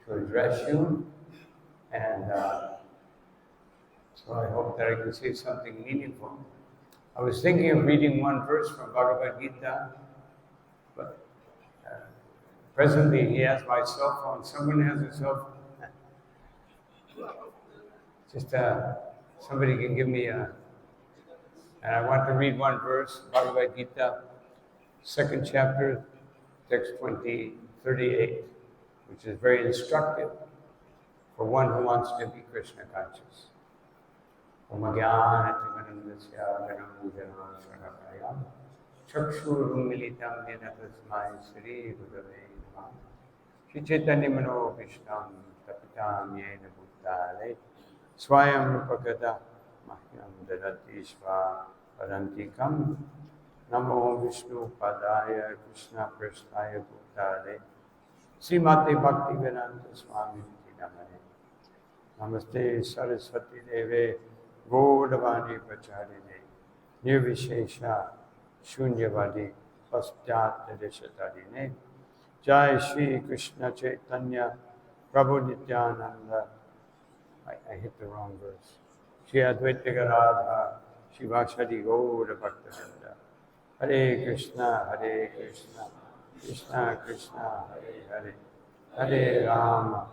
to address you, and so I hope that I can say something meaningful. I was thinking of reading one verse from Bhagavad Gita, but presently he has my cell phone. Someone has a cell phone. Just somebody can give me a, and I want to read one verse, Bhagavad Gita, 2nd chapter, text 38, which is very instructive for one who wants to be Krishna conscious. Om Jnana-timirandasya Ganam Sarakaya Chakshurumilitam Yena Tasmai Sri Gurave Namaha Shri Chaitanya Mano Vishtam Tapitam Yena Bhutale Swayam Rupagada Mahyam Dadati Shva Parantikam Namo Vishnu Padaya Krishna Prasthaya Bhutale Srimati Bhakti Vedanta Swami Namane Namaste Saraswati Deve Gaudavani Pacharine Nirvishesha Shunyavadi Paschat Deshatarine Jai Shri Krishna Chaitanya Prabhu Nityananda. I hit the wrong verse. Shri Advaita Gadadhara Shivashadi Gaura Bhaktavinda. Hare Krishna, Krishna Krishna, Hare Hare, Hare Rama,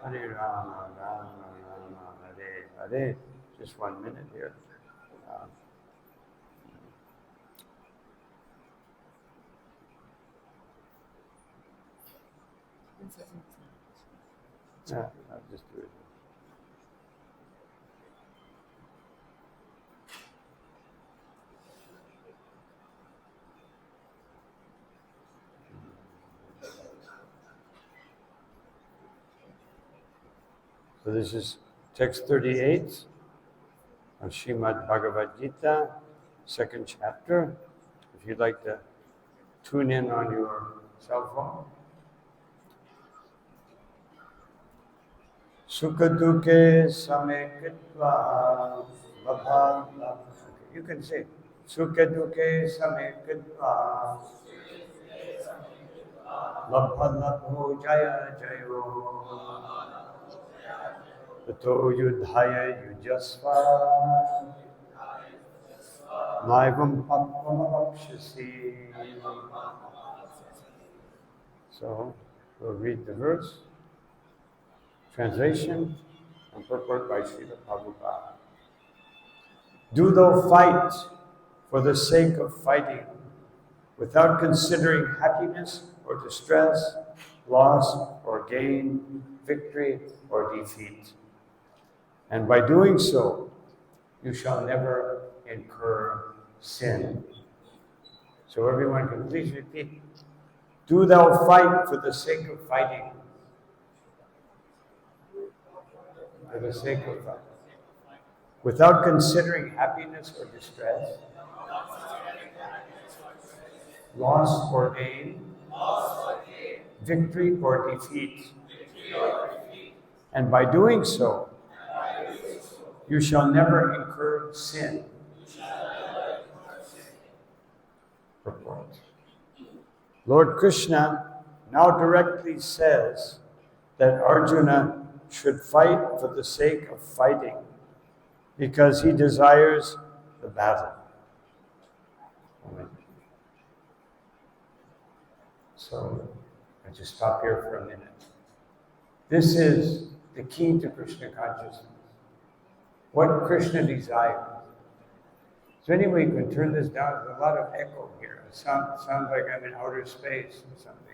Hare Rama, Rama Rama, Hare Hare. Just 1 minute here. I'll just do it. So this is text 38 of Srimad Bhagavad Gita, 2nd chapter. If you'd like to tune in on your cell phone. Sukha dukkhe samekitva vabha. You can say Sukha dukkhe samekitva vabha labho jaya jayo tato yudhaya yujasva naivam papamapakshasi. So we'll read the verse. Translation and purport by Srila Prabhupada. Do thou fight for the sake of fighting, without considering happiness or distress, loss or gain, victory or defeat. And by doing so, you shall never incur sin. So everyone can please repeat. Do thou fight for the sake of fighting. For the sake of fighting. Without considering happiness or distress, loss or gain, victory or defeat. And by doing so, you shall never incur sin. Purport. Lord Krishna now directly says that Arjuna should fight for the sake of fighting because he desires the battle. So I just stop here for a minute. This is the key to Krishna consciousness. What Krishna desires. So anyway, you can turn this down. There's a lot of echo here. It sounds like I'm in outer space or something.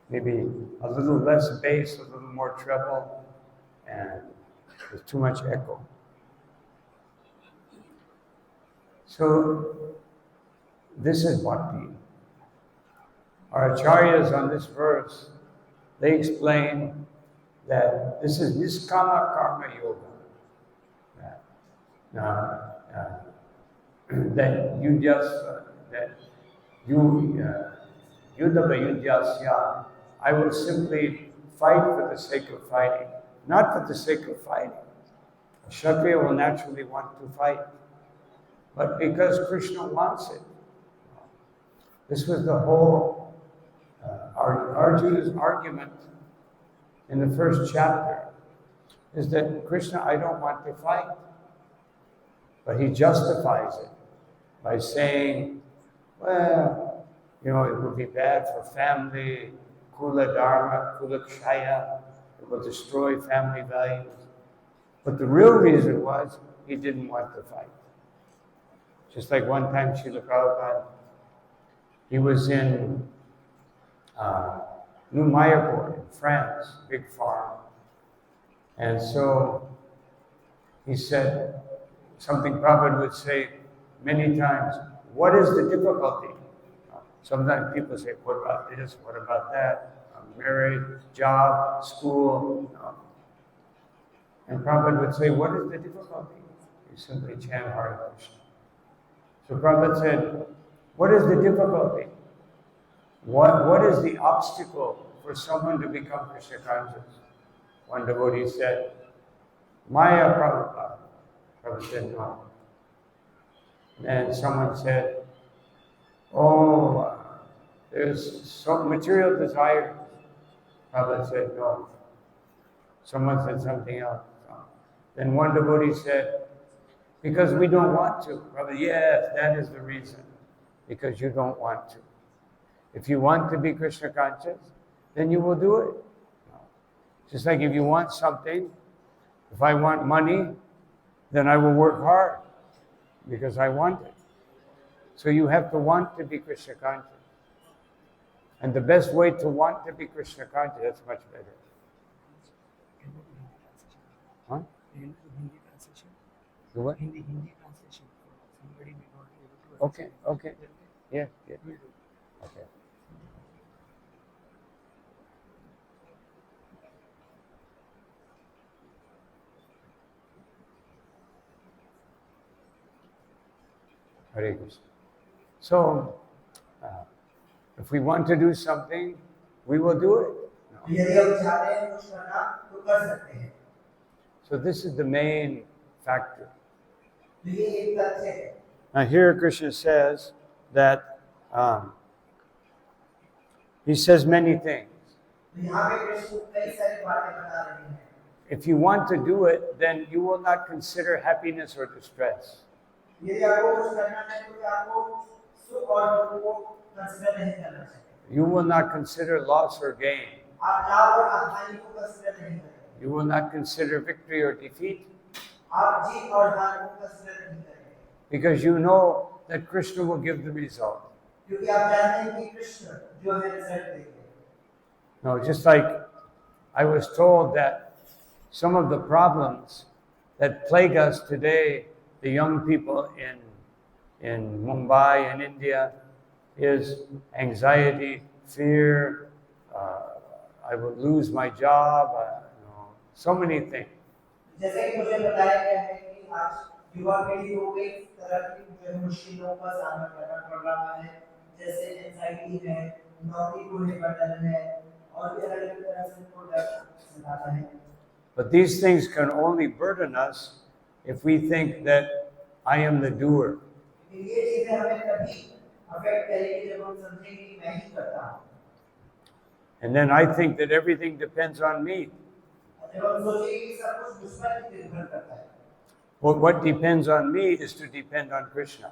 Maybe a little less bass, a little more treble, and there's too much echo. So this is bhakti. Our acharyas on this verse, they explain that this is niskama karma yoga. That you just, yudhava yudhyasya, I will simply fight for the sake of fighting, not for the sake of fighting. A Kshatriya will naturally want to fight, but because Krishna wants it. This was the whole Arjuna's argument in the first chapter, is that Krishna, I don't want to fight. But he justifies it by saying, well, it would be bad for family, kula dharma, kula kshaya, it will destroy family values. But the real reason was he didn't want to fight. Just like one time Srila Prabhupada, he was in New Mayapur in France, big farm. And so he said something Prabhupada would say many times, what is the difficulty? Sometimes people say, what about this, what about that? I'm married, job, school. And Prabhupada would say, what is the difficulty? You simply chant Hare Krishna. So Prabhupada said, what is the difficulty? What is the obstacle for someone to become Krishna conscious? One devotee said, Maya Prabhupada. Prabhupada said, no. And someone said, there's some material desire. Prabhupada said, no. Someone said something else. Then one devotee said, because we don't want to. Prabhupada, yes, that is the reason. Because you don't want to. If you want to be Krishna conscious, then you will do it. Just like if you want something, if I want money, then I will work hard because I want it. So you have to want to be Krishna conscious. And the best way to want to be Krishna conscious, that's much better. Huh? Hindi translation. The what? Hindi translation. Somebody may not be able to. Okay. Yeah. Okay. Hare Krishna. So, if we want to do something, we will do it. So this is the main factor. Now here Krishna says that he says many things. If you want to do it, then you will not consider happiness or distress. You will not consider loss or gain. You will not consider victory or defeat. Because you know that Krishna will give the result. No, just like I was told that some of the problems that plague us today, the young people in Mumbai and India, is anxiety, fear, I will lose my job, so many things. But these things can only burden us if we think that I am the doer. And then I think that everything depends on me. Well, what depends on me is to depend on Krishna.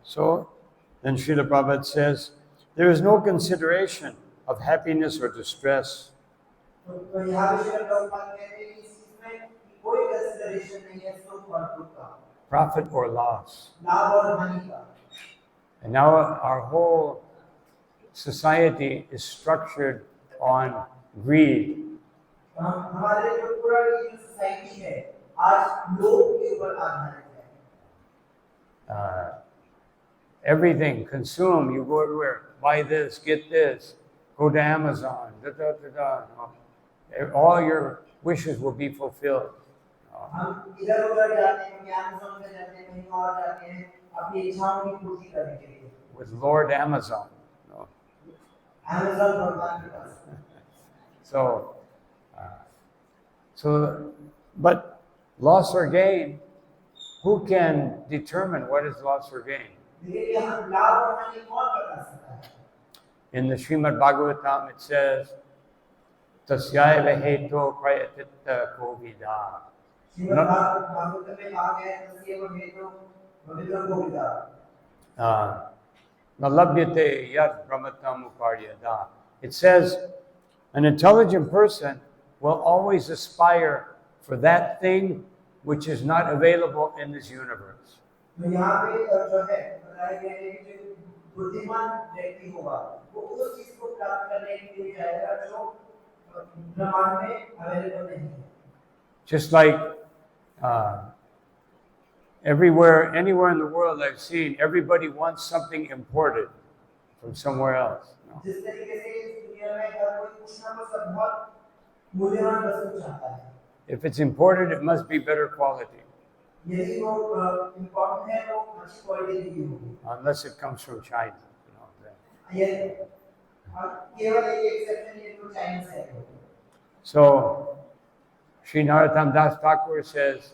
So, then Srila Prabhupada says, there is no consideration of happiness or distress. Profit or loss. And now our whole society is structured on greed. Everything, consume, you go everywhere, buy this, get this, go to Amazon, all your wishes will be fulfilled. With Lord Amazon. So, but loss or gain, Who can determine what is loss or gain? In the Srimad Bhagavatam, it says, Tasyaya heto prayatitta kovida. Nalabhyate yad brahmatam uparyada. It says, an intelligent person will always aspire for that thing which is not available in this universe. Just like everywhere, anywhere in the world I've seen, everybody wants something imported from somewhere else. No? If it's imported, it must be better quality. Unless it comes from China. So, Sri Narottam Das Thakur says,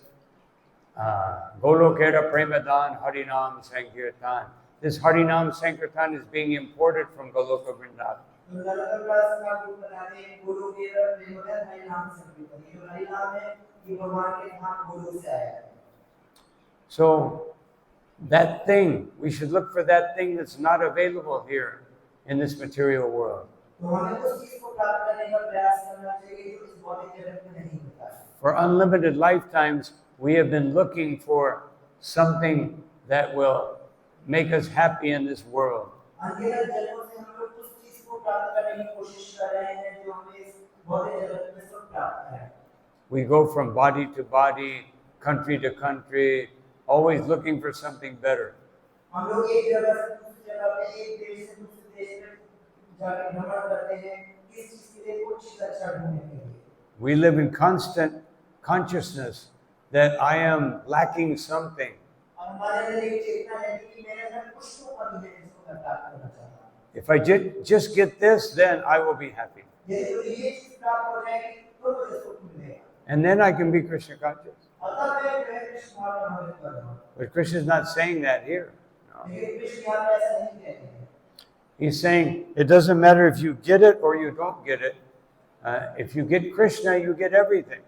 Golokera Premadan Harinam Sankirtan. This Harinam Sankirtan is being imported from Goloka Vrindavan. So, that thing, we should look for that thing that's not available here in this material world. For unlimited lifetimes, we have been looking for something that will make us happy in this world. We go from body to body, country to country, always looking for something better. We live in constant consciousness that I am lacking something. If I just get this, then I will be happy. And then I can be Krishna conscious. But Krishna is not saying that here. No. He's saying it doesn't matter if you get it or you don't get it. If you get Krishna, you get everything.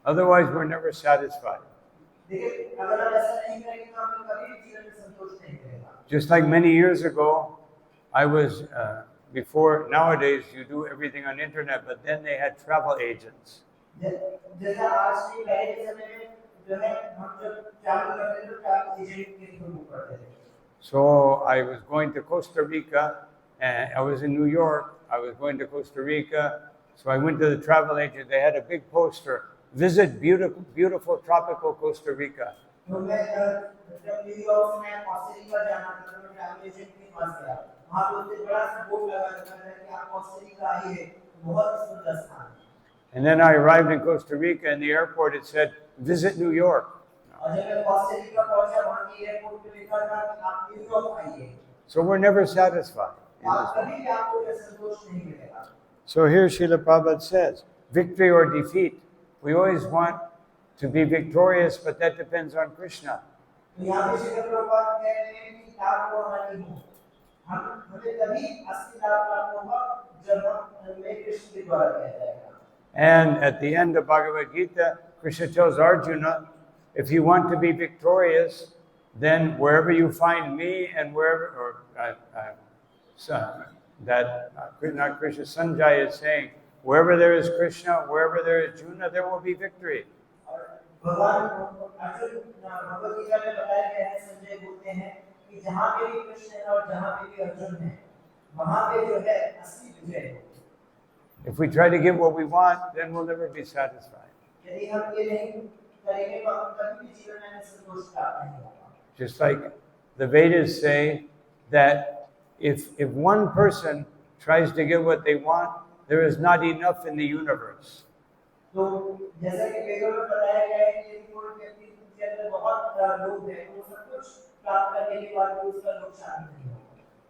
Otherwise, we're never satisfied. Just like many years ago, I was, before, nowadays you do everything on internet, but then they had travel agents. So I was going to Costa Rica, and I was in New York, I was going to Costa Rica, so I went to the travel agent, they had a big poster, visit beautiful tropical Costa Rica. And then I arrived in Costa Rica, in the airport it said, visit New York. So we're never satisfied. So here Srila Prabhupada says, victory or defeat. We always want to be victorious, but that depends on Krishna. And at the end of Bhagavad Gita, Krishna tells Arjuna, if you want to be victorious, then wherever you find me and wherever, not Krishna, Sanjay is saying, wherever there is Krishna, wherever there is Arjuna, there will be victory. If we try to get what we want, then we'll never be satisfied. Just like the Vedas say that if one person tries to get what they want, there is not enough in the universe.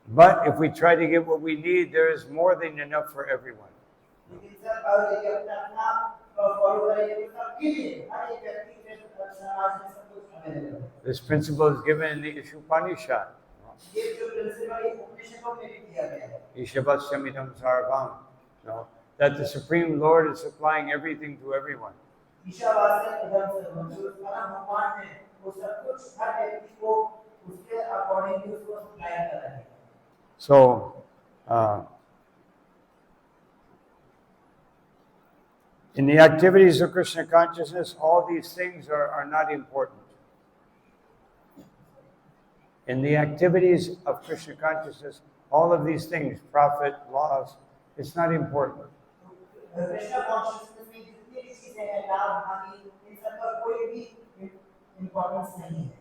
But if we try to get what we need, there is more than enough for everyone. लेकिन सब और ये अपना अपना follow करेंगे तो सबके लिए हर एक व्यक्ति के समाज में सब कुछ अवेलेबल है। This principle is given in the Ishopanishad. ये जो प्रिंसिपल है उपनिषदों में भी दिया गया है। Ishabhasyamitam sarvam. That the Supreme Lord is supplying everything to everyone. Ishavasya धर्म से जो परम भगवान है वो सब कुछ हर व्यक्ति को उसके अकॉर्डिंगली उसको सप्लाई कर रहा है। So, in the activities of Krishna consciousness, all these things are not important. In the activities of Krishna consciousness, all of these things, profit, loss, it's not important. Krishna consciousness में जितनी भी चीजें हैं लाभ हानि इन सब का कोई भी इंपॉर्टेंस नहीं है।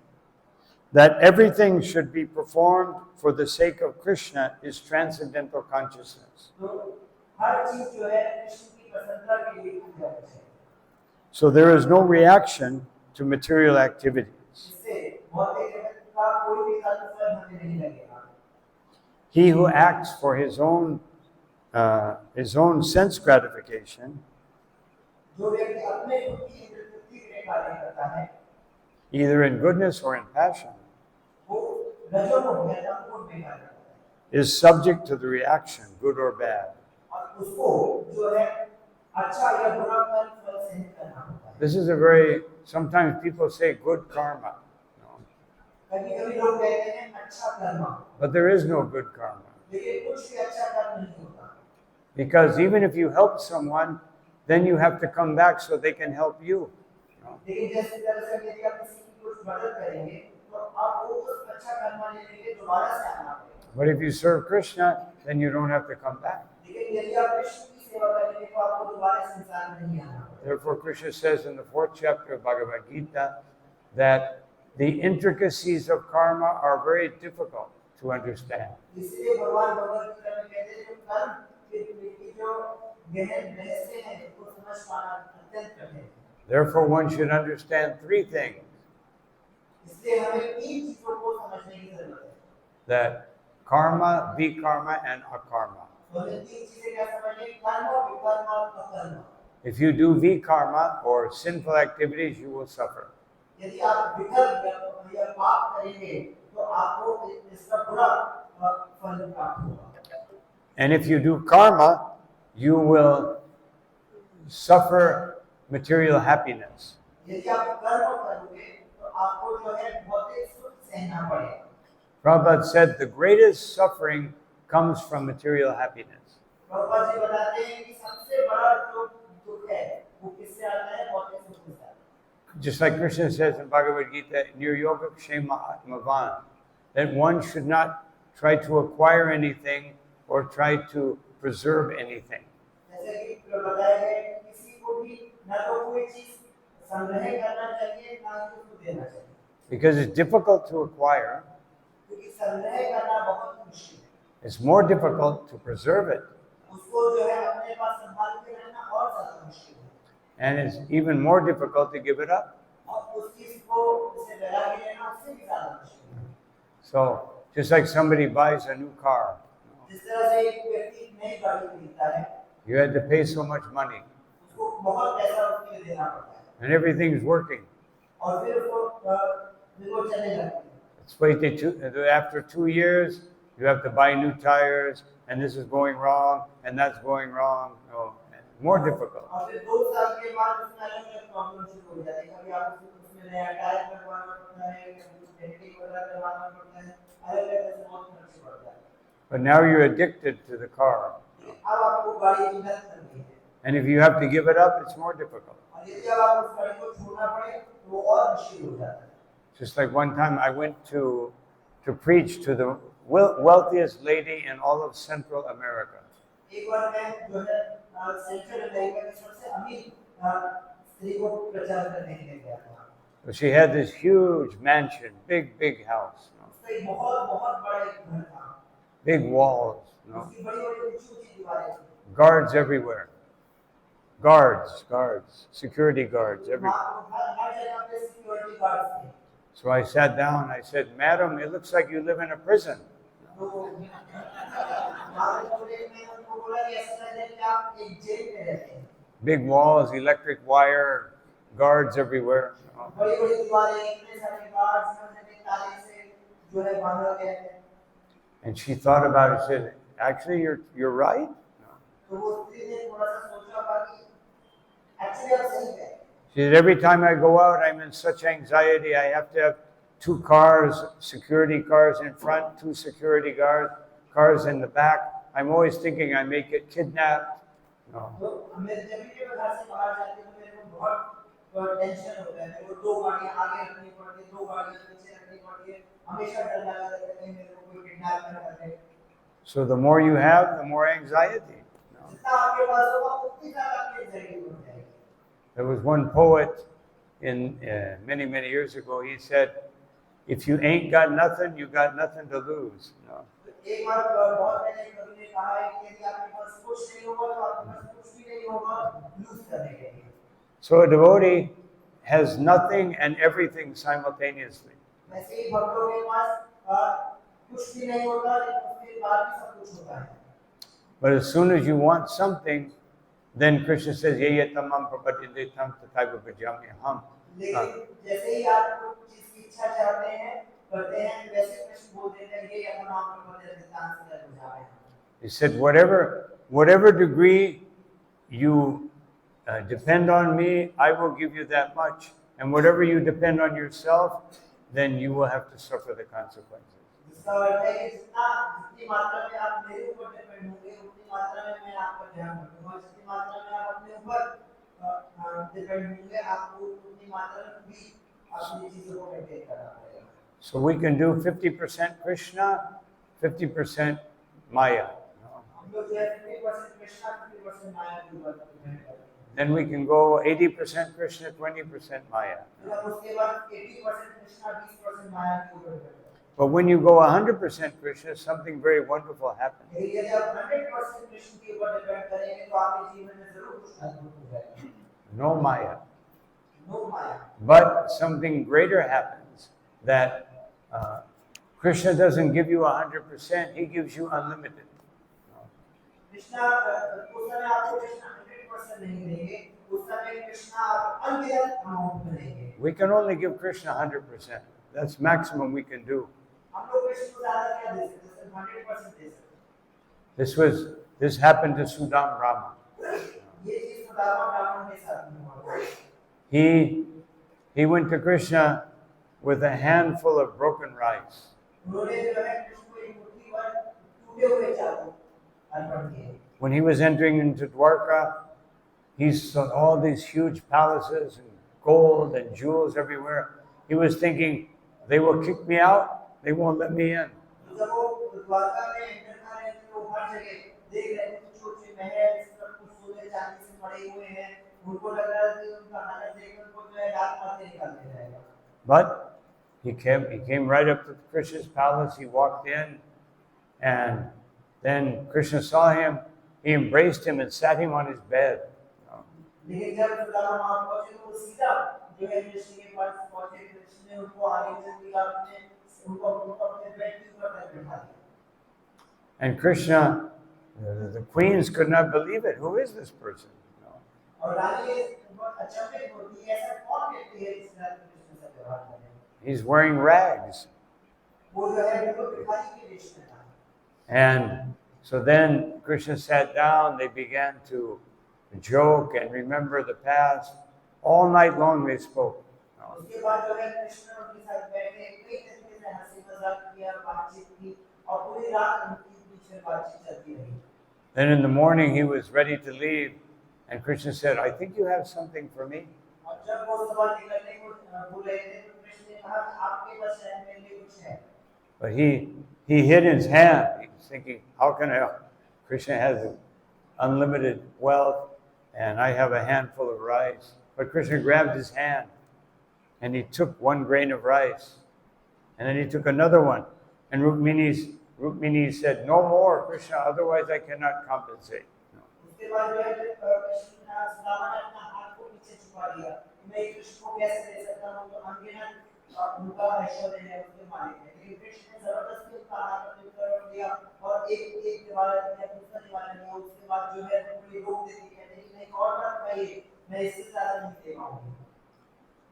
That everything should be performed for the sake of Krishna is transcendental consciousness. तो हर चीज जो है कृष्ण की प्रसन्नता के लिए की जाती है। So there is no reaction to material activities. इससे भौतिक जगत का कोई भी असर हमें नहीं लगेगा। He who acts for his own sense gratification, जो व्यक्ति अपने खुद की तृप्ति के लिए कार्य करता है, either in goodness or in passion, वो रजोगुण या तमोगुण में कार्य करता है। is subject to the reaction, good or bad. और उसको जो है अच्छा या बुरा कर्म फल सहन करना होता है। This is a very, sometimes people say good karma. कभी-कभी लोग कहते हैं अच्छा कर्म, But there is no good karma. लेकिन कुछ भी अच्छा कर्म नहीं होता। Because even if you help someone, then you have to come back so they can help you. लेकिन जैसे तरह से यदि आप किसी की कुछ मदद करेंगे तो आपको उस अच्छा कर्म लेने के लिए दोबारा से आना पड़ेगा। But if you serve Krishna, then you don't have to come back. लेकिन यदि आप कृष्ण की सेवा करेंगे तो आपको दोबारा संसार में नहीं आना पड़ेगा। Therefore, Krishna says in the 4th chapter of Bhagavad Gita that the intricacies of karma are very difficult to understand. इसलिए भगवान भगवत गीता में कहते हैं जो कर्म की जो गहन रहस्य है उसको समझ पाना अत्यंत कठिन है। Therefore, one should understand three things. इसलिए हमें तीन चीजों को समझने की जरूरत है। That karma, vikarma, and akarma. तो ये तीन चीजें क्या समझें? कर्म, विकर्म और अकर्म। If you do vikarma or sinful activities, you will suffer. यदि आप विकर्म या पाप करेंगे तो आपको इसका बुरा फल प्राप्त होगा। And if you do karma, you will suffer material happiness. यदि आप कर्म करोगे तो आपको जो है भौतिक सुख सहना पड़ेगा। Prabhupada said the greatest suffering comes from material happiness. Prabhupada ji बताते हैं कि सबसे बड़ा जो दुख है वो किससे आता है? भौतिक सुख से आता है। Just like Krishna says in Bhagavad Gita, Niryoga Kshema Atmavan, that one should not try to acquire anything or try to preserve anything. जैसे कि बताया गया है कि किसी को भी ना तो कोई चीज संग्रह करना चाहिए ना ही उसको देना चाहिए। Because it's difficult to acquire, क्योंकि संग्रह करना बहुत मुश्किल है। it's more difficult to preserve it. उसको जो है अपने पास संभाल के रखना और ज्यादा मुश्किल है। And it's even more difficult to give it up. और उस चीज को उसे डरा के लेना उससे भी ज्यादा मुश्किल है। So, just like somebody buys a new car, जिस तरह से एक व्यक्ति नई गाड़ी खरीदता है, you had to pay so much money, उसको बहुत पैसा उसके लिए देना पड़ता है and everything's working. और फिर वो चलने लगती है। It's wait after 2 years, you have to buy new tires, and this is going wrong, and that's going wrong. Oh, more difficult. और फिर 2 साल के बाद उसमें अलग-अलग प्रॉब्लम शुरू हो जाती है। कभी आप उसमें नया टायर लगवाना पड़ता है, कभी डेंटिंग वगैरह करवाना पड़ता है, अलग-अलग ऐसे बहुत खर्च पड़ता है। But now you're addicted to the car. अब आपको गाड़ी की लत लग गई है And if you have to give it up, it's more difficult. और यदि अब आप उस गाड़ी को छोड़ना पड़े तो वो और मुश्किल हो जाता है। Just like one time I went to preach to the wealthiest lady in all of Central America. एक बार मैं जो है सेंट्रल अमेरिका की सबसे अमीर स्त्री को प्रचार करने के लिए गया था। So she had this huge mansion, big house, उसका एक बहुत बड़ा एक घर था। big walls, उसकी बड़ी-बड़ी ऊंची दीवारें थी। guards everywhere. Guards, security guards everywhere. हर जगह पे सिक्योरिटी गार्ड्स थे। So I sat down, I said, "Madam, it looks like you live in a prison." तो मैं उनको बोला कि ऐसा लग रहा है कि आप एक जेल में रहते हैं। Big walls, electric wire, guards everywhere. बड़ी-बड़ी दीवारें, इतने सारे गार्ड्स, इतने ताले से जो है बांधा गया है। And she thought about it. She said, "Actually, you're right." तो वो स्त्री ने थोड़ा-सा सोचा कि एक्चुअली आप सही है। She said, "Every time I go out, I'm in such anxiety. I have to have 2 cars, security cars in front, 2 security cars in the back. I'm always thinking I may get kidnapped." No. तो मैं जब भी मैं घर से बाहर जाती हूँ तो मेरे को बहुत टेंशन होता है। मेरे को 2 गाड़ियाँ आगे रखनी पड़ती है, 2 गाड़ियाँ पीछे रखनी पड़ती है। हमेशा डर लगा रहता है कहीं मेरे को कोई किडनैप ना कर ले। So the more you have, the more anxiety. No. जितना आपके पास होगा उतनी ज़्यादा आपकी एंजाइटी बढ़ जाएगी। There was one poet in many years ago. He said, "If you ain't got nothing, you got nothing to lose." No. एक बार बहुत पहले कवि ने कहा है कि यदि आपके पास कुछ नहीं होगा तो आपके पास कुछ भी नहीं होगा लूज करने के लिए। So a devotee has nothing and everything simultaneously. वैसे ही भक्तों के पास कुछ भी नहीं होता लेकिन उसके बाद भी सब कुछ होता है। But as soon as you want something, then Krishna says, "Ye tamam prapatinditam tathaiva bhajami aham." लेकिन जैसे ही आप कुछ चीज की इच्छा चाहते हैं करते हैं वैसे कृष्ण बोल देते हैं ये अपना नाम पर दितान से बुझा रहे हैं। He said, whatever degree you depend on me, I will give you that much. And whatever you depend on yourself, then you will have to suffer the consequences. जिसका अर्थ है कि जितनी मात्रा में आप मेरे ऊपर डिपेंड होंगे उतनी मात्रा में मैं आपका ध्यान रखूंगा। जितनी मात्रा में आप अपने ऊपर डिपेंड होंगे आपको उतनी मात्रा में भी अपनी चीजों को मेंटेन करना पड़ेगा। So we can do 50% Krishna, 50% Maya. हम लोग जो है 50% कृष्णा 50% माया के ऊपर डिपेंड करते हैं। Then we can go 80% Krishna, 20% Maya. फिर उसके बाद 80% कृष्णा 20% माया के ऊपर डिपेंड करते हैं। But when you go 100% Krishna, something very wonderful happens. यदि आप 100% कृष्ण के ऊपर डिपेंड करेंगे तो आपके जीवन में जरूर कुछ अद्भुत हो जाएगा। No Maya. No Maya. But something greater happens, that Krishna doesn't give you 100%, he gives you unlimited. Krishna उस समय आपको कृष्णा 100% नहीं देंगे, उस समय कृष्णा आपको अनगिनत अमाउंट में देंगे। We can only give Krishna 100%. That's maximum we can do. हम लोग कृष्ण को ज़्यादा क्या दे सकते हैं? सिर्फ 100% दे सकते हैं। This happened to Sudam Rama. ये चीज़ सुदामा ब्राह्मण के साथ में हुआ। He went to Krishna with a handful of broken rice. उन्होंने जो है कृष्ण को एक मुट्ठी भर टूटे हुए चावल अर्पण किए। When he was entering into Dwarka, he saw all these huge palaces and gold and jewels everywhere. He was thinking, they will kick me out, they won't let me in. जब वो द्वारका में एंटर कर रहे थे तो हर जगह देख रहे थे छोटे महल सब कुछ सोने चांदी से मढ़े हुए हैं। उनको लग रहा था कि उनका हालत देखकर उनको जो है रात मार के निकाल दिया जाएगा। But he came right up to Krishna's palace. He walked in, and then Krishna saw him. He embraced him and sat him on his bed. लेकिन जब सुदामा वहां पहुंचे तो वो सीधा जो है कृष्ण के पास पहुंचे। कृष्ण ने उनको आगे से दिया उनको अपने बेड के ऊपर रख बिठा दिया। And Krishna, the queens could not believe it. Who is this person? और रानी बहुत अचंभित होती है ऐसा कौन व्यक्ति है जिसने कृष्ण से व्यवहार किया। He's wearing rags. वो जो है बिल्कुल भिखारी के वेश में था। And so then Krishna sat down. They began to joke and remember the past. All night long they spoke. उसके बाद जो है कृष्ण उनके साथ बैठे कई तरीके से हंसी मजाक किया बातचीत की और पूरी रात उनके बीच में बातचीत चलती रही। Then in the morning he was ready to leave, and Krishna said, "I think you have something for me." और जब वो सुबह निकलने को बोल रहे थे तो कृष्ण ने कहा आपके पास शायद मेरे लिए कुछ है। But he hid his hand. He was thinking, how can I? Krishna has unlimited wealth, and I have a handful of rice. But Krishna grabbed his hand, and he took one grain of rice, and then he took another one. And Rukmini said, "No more, Krishna, otherwise I cannot compensate." उसके बाद जो है कृष्ण ने सुदामा ने अपना हाथ को पीछे छुपा लिया। मैं कृष्ण को कैसे दे सकता हूँ तो अनगिनत उनका ऐश्वर्य है उसके मालिक है। लेकिन कृष्ण ने जबरदस्ती उसका हाथ अपने ऊपर रख दिया और एक दीवार में दूसरा देने वाला नहीं है, उसके बाद जो है थोड़ी रोक देती है, कहते हैं कि नहीं और मत खाइए, मैं इससे ज्यादा नहीं दे पाऊंगी।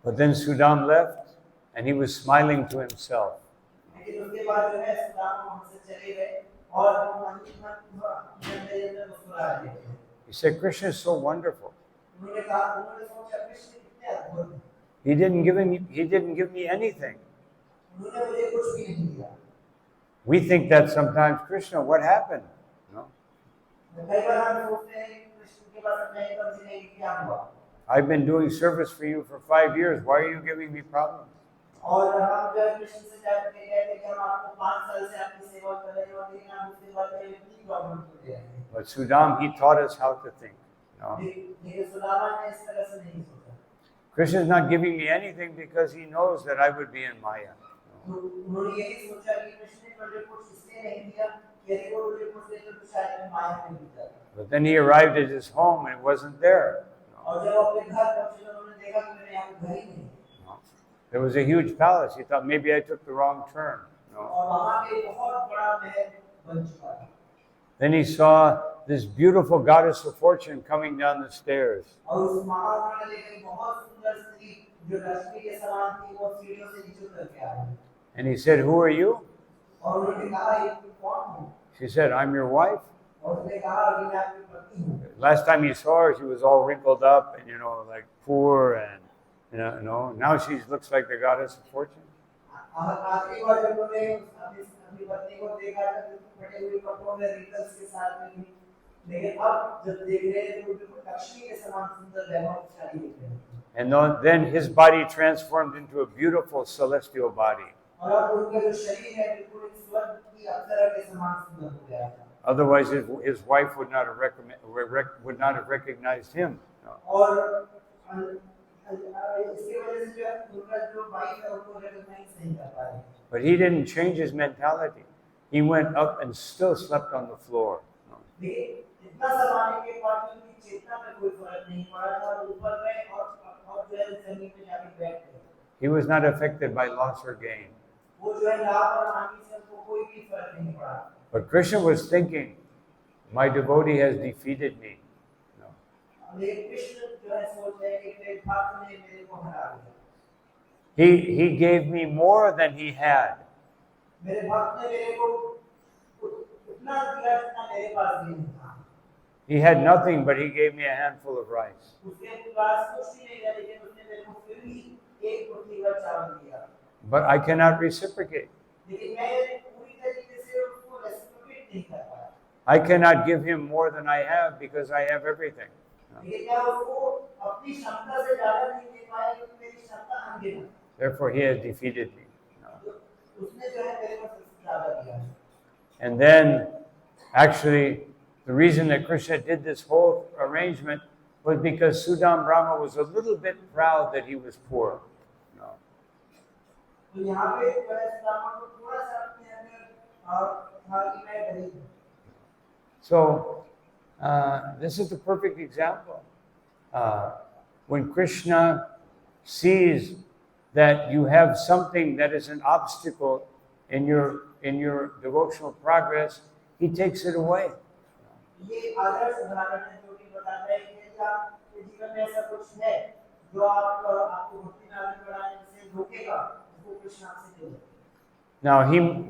But then Sudam left and he was smiling to himself. लेकिन उसके बाद जो है सुदामा वहां से चले गए और वो मन ही मन अपने अंदर मुस्कुरा रहे थे। He said, Krishna is so wonderful. उन्होंने कहा, उन्होंने सोचा कृष्ण कितने अद्भुत हैं। He didn't give me anything. उन्होंने मुझे कुछ भी नहीं दिया। We think that sometimes, Krishna, what happened? No. कई बार हम सोचते हैं कि कृष्ण के पास अपने एकदम से नहीं क्या हुआ। I've been doing service for you for 5 years. Why are you giving me problems? और हम जब कृष्ण से जाकर के कहते हैं कि हम आपको 5 साल से आपकी सेवा कर रहे हैं और लेकिन आप उसके बाद में इतनी प्रॉब्लम हो रही है। But Sudam, he taught us how to think. No. लेकिन सुदामा ने इस तरह से नहीं सोचा। Krishna is not giving me anything because he knows that I would be in Maya. उन्होंने यही सोचा कि कृष्ण ने मुझे कुछ इसलिए नहीं दिया कि यदि वो मुझे कुछ देते तो शायद मैं माया में गिर जाता। But then he arrived at his home and it wasn't there. और जब अपने घर पहुंचे तो उन्होंने देखा कि मेरे यहाँ घर ही नहीं। There was a huge palace. He thought maybe I took the wrong turn. No. और वहाँ पे बहुत बड़ा महल बन चुका था। Then he saw this beautiful goddess of fortune coming down the stairs. और उस महान ने देखा बहुत सुंदर स्त्री जो लक्ष्मी के समान थी वो सीढ़ियों से नीचे उतर के आ रही। And he said, "Who are you?" और उन्होंने कहा ये तुम कौन हो? She said, "I'm your wife." और उसने कहा कि मैं आपकी पत्नी हूँ। Last time he saw her, she was all wrinkled up and like poor and now she looks like the goddess of fortune. आखिरी बार जब उन्होंने अपनी पत्नी को देखा तो फटे हुए कपड़ों में रिंकल्स के साथ में थी, लेकिन अब जब देख रहे हैं तो बिल्कुल लक्ष्मी के समान सुंदर वैभवशाली दिख रहे हैं। And then his body transformed into a beautiful celestial body. और अब उनका जो शरीर है बिल्कुल एक स्वर्ग की अप्सरा के समान सुंदर हो गया था। Otherwise, his wife would not have recognized him. No. और इसकी वजह से जो उनका जो वाइफ है उनको रिकॉग्नाइज नहीं कर पा रहे। But he didn't change his mentality. He went up and still slept on the floor. No. लेकिन इतना सब आने के बाद उनकी चेतना में कोई फर्क नहीं पड़ा था, ऊपर गए और जो है जमीन पे जाके बैठ गए। He was not affected by loss or gain. वो जो है लाभ और हानि से उनको कोई भी फर्क नहीं पड़ा। But Krishna was thinking, my devotee has defeated me. No. लेकिन कृष्ण जो है सोच रहे कि मेरे भक्त ने मेरे को हरा दिया। He gave me more than he had. मेरे भक्त ने मेरे को उतना दिया जितना मेरे पास भी नहीं था। He had nothing, but he gave me a handful of rice. उसके पास कुछ भी नहीं था, लेकिन उसने मेरे को फिर भी एक मुट्ठी भर चावल दिया। But I cannot reciprocate. लेकिन मैं पूरी तरीके से उसको रेसिप्रोकेट नहीं कर पाया। I cannot give him more than I have because I have everything. No. लेकिन मैं उसको अपनी क्षमता से ज़्यादा नहीं दे पाया क्योंकि मेरी क्षमता अनगिनत है। Therefore, he has defeated me. No. उसने जो है मेरे को सबसे ज़्यादा दिया। And then, actually, the reason that Krishna did this whole arrangement was because Sudam Brahma was a little bit proud that he was poor. No. तो यहाँ पे जो है सुदामा को थोड़ा सा अपने अंदर था कि मैं गरीब हूँ। So, this is the perfect example. When Krishna sees that you have something that is an obstacle in your devotional progress, he takes it away. ये आदर्श उदाहरण है जो कि बताता है कि यदि आपके जीवन में ऐसा कुछ है जो आपको भक्ति में आगे बढ़ाने से रोकेगा, वो कृष्ण आपसे दूर है। Now,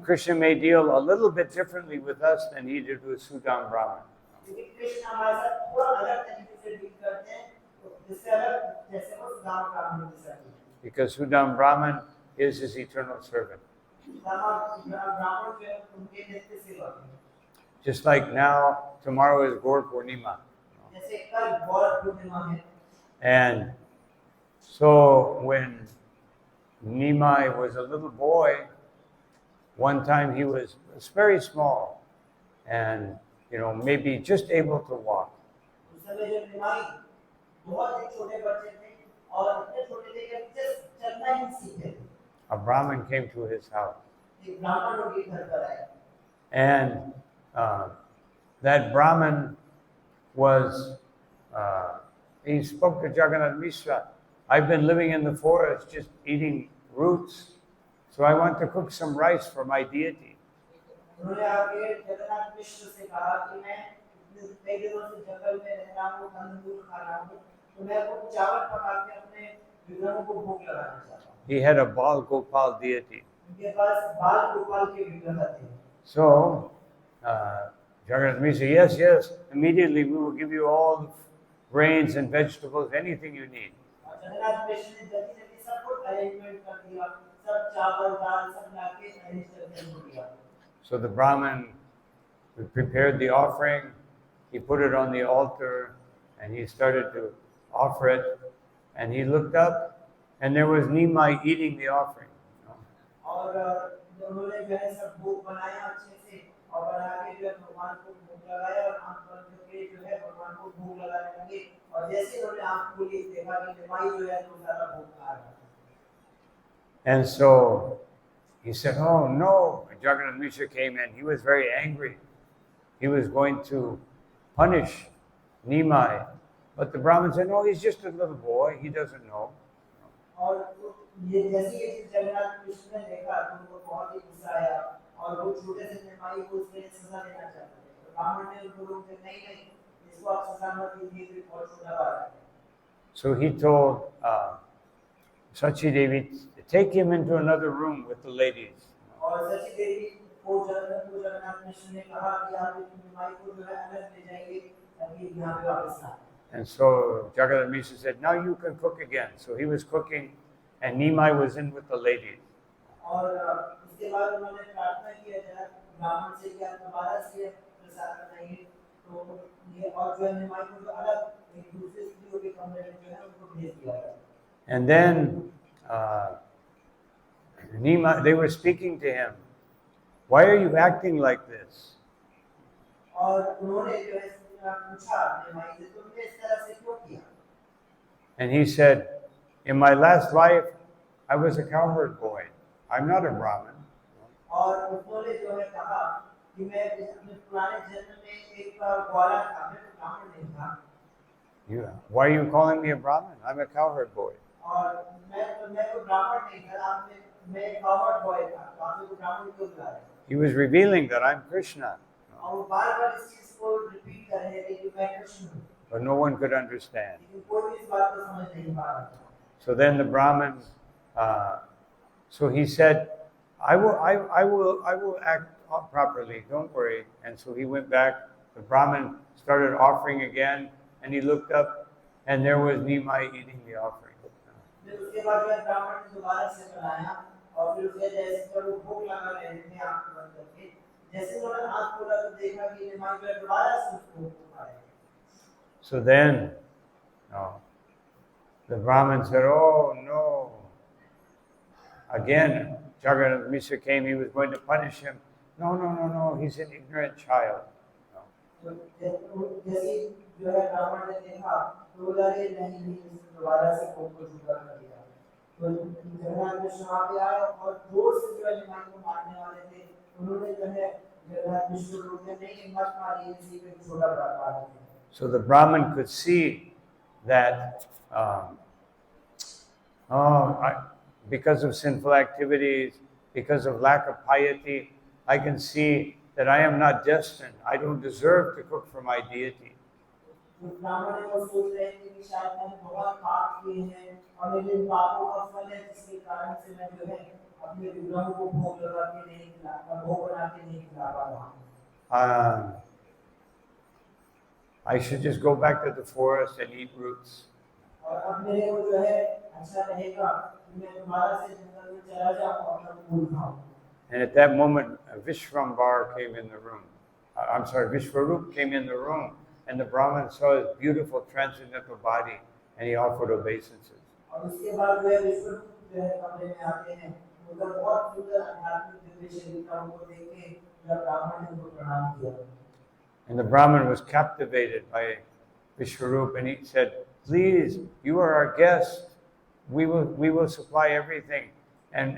Krishna may deal a little bit differently with us than he did with Sudam Brahman. लेकिन कृष्ण हमारे साथ थोड़ा अलग तरीके से डील करते हैं, जिससे अलग जैसे वो सुदामा ब्राह्मण के साथ। Because Sudam Brahman is his eternal servant. ब्राह्मण जो है उनके नित्य सेवक हैं। Just like now, tomorrow is Gaur Purnima. जैसे कल गौर पूर्णिमा है। And so when Nimai was a little boy, one time he was very small and, maybe just able to walk. उस समय जब निमाई बहुत ही छोटे बच्चे थे और इतने छोटे थे कि जस्ट चलना ही सीखे थे। A Brahmin came to his house. एक ब्राह्मण उनके घर पर आए। And that Brahmin he spoke to Jagannath Mishra. I've been living in the forest just eating roots, so I want to cook some rice for my deity. उन्होंने आगे जगन्नाथ मिश्र से कहा कि मैं कई दिनों से जंगल में रह रहा हूँ, कंदमूल खा रहा हूँ, तो मैं कुछ चावल पका के अपने विग्रहों को भोग लगाना चाहता हूँ। He had a Baal Gopal deity. उनके पास बाल गोपाल के विग्रह थे। So, Jagannath Mishra said, yes, yes, immediately we will give you all the grains and vegetables, anything you need. और जगन्नाथ मिश्र ने जल्दी जल्दी सब कुछ अरेंजमेंट कर दिया, सब चावल दाल सब लाके अरेंज करके दे दिया। So the Brahmin prepared the offering, he put it on the altar, and he started to offer it, and he looked up, and there was Nimai eating the offering. और उन्होंने जो है सब भोग बनाया अच्छे से और बना के जो है भगवान को भोग लगाया और आंख बंद करके जो है भगवान को भोग लगाने लगे और जैसे उन्होंने आंख खोली देखा कि निमाई जो है तो सारा भोग खा रहा है। And so he said, oh no, Jagannath Mishra came in, he was very angry. He was going to punish Nimai. But the Brahmin said, no, he's just a little boy, he doesn't know. और ये जैसे ये चीज जगन्नाथ मिश्र ने देखा तो उनको बहुत ही गुस्सा आया और वो छोटे से निमाई को उसके लिए सजा देना चाहते थे। तो ब्राह्मण ने उनको रोक दिया, नहीं नहीं इसको आप सजा मत दीजिए, ये बहुत छोटा बालक है। So he told Sachi Devi to take him into another room with the ladies. और सची देवी को जगन्नाथ मिश्र ने कहा कि आप इस निमाई को जो है अलग ले जाइए ताकि यहाँ पे वापस आए। And so Jagannath Mishra said, now you can cook again. So he was cooking, and Nimai was in with the ladies. और इसके बाद उन्होंने प्रार्थना किया जब ब्राह्मण से कि आप दोबारा से प्रसाद बनाइए तो ये और जो है निमाई को जो अलग एक दूसरे स्त्रियों के कमरे में जो है उनको भेज दिया गया। And then Nimai, they were speaking to him, why are you acting like this? और उन्होंने जो है पूछा निमाई से तुमने इस तरह से क्यों किया? And he said, in my last life, I was a cowherd boy. I'm not a Brahmin. और उन्होंने जो है कहा कि मैं अपने पुराने जन्म में एक ग्वाला था, मैं तो ब्राह्मण नहीं था। Why are you calling me a Brahmin? I'm a cowherd boy. और मैं तो ब्राह्मण नहीं था, आपने मैं एक cowherd boy था, तो आपने तो ब्राह्मण क्यों बुला रहे? He was revealing that I'm Krishna. और वो बार-बार इस चीज को रिपीट कर रहे थे कि मैं कृष्ण हूँ। But no one could understand. लेकिन कोई भी इस बात को समझ नहीं पा रहा था। So then the Brahmin, so he said, I will act properly, don't worry. And so he went back, the Brahmin started offering again, and he looked up, and there was Nimai eating the offering. फिर उसके बाद जो है ब्राह्मण ने दोबारा से बनाया और फिर उसके जैसे जब वो भोग लगा रहे थे आंख बंद करके, जैसे उन्होंने आंख खोला तो देखा कि निमाई जो है दोबारा से उसको खा रहे। So then, the Brahmin said, oh no. Again, Jagannath Mishra came, he was going to punish him. No, he's an ignorant child. तो जैसे जो है ब्राह्मण ने देखा तो बोला रे नहीं इसने दोबारा से भोग को स्वीकार कर लिया। तो जगन्नाथ मिश्र वहाँ पे आए और जोर से जो है निमाई को मारने वाले थे, उन्होंने जो है जगन्नाथ मिश्र को रोके नहीं मत मारिए, इसी पे छोटा बालक है। So the Brahmin could see that because of sinful activities, because of lack of piety, I can see that I am not destined. I don't deserve to cook for my deity. I should just go back to the forest and eat roots. And at that moment, Vishvambar came in the room. Vishvarup came in the room, and the Brahmin saw his beautiful transcendental body, and he offered obeisances. And the Brahmin was captivated by Vishvarup, and he said, please, you are our guest. We will supply everything. And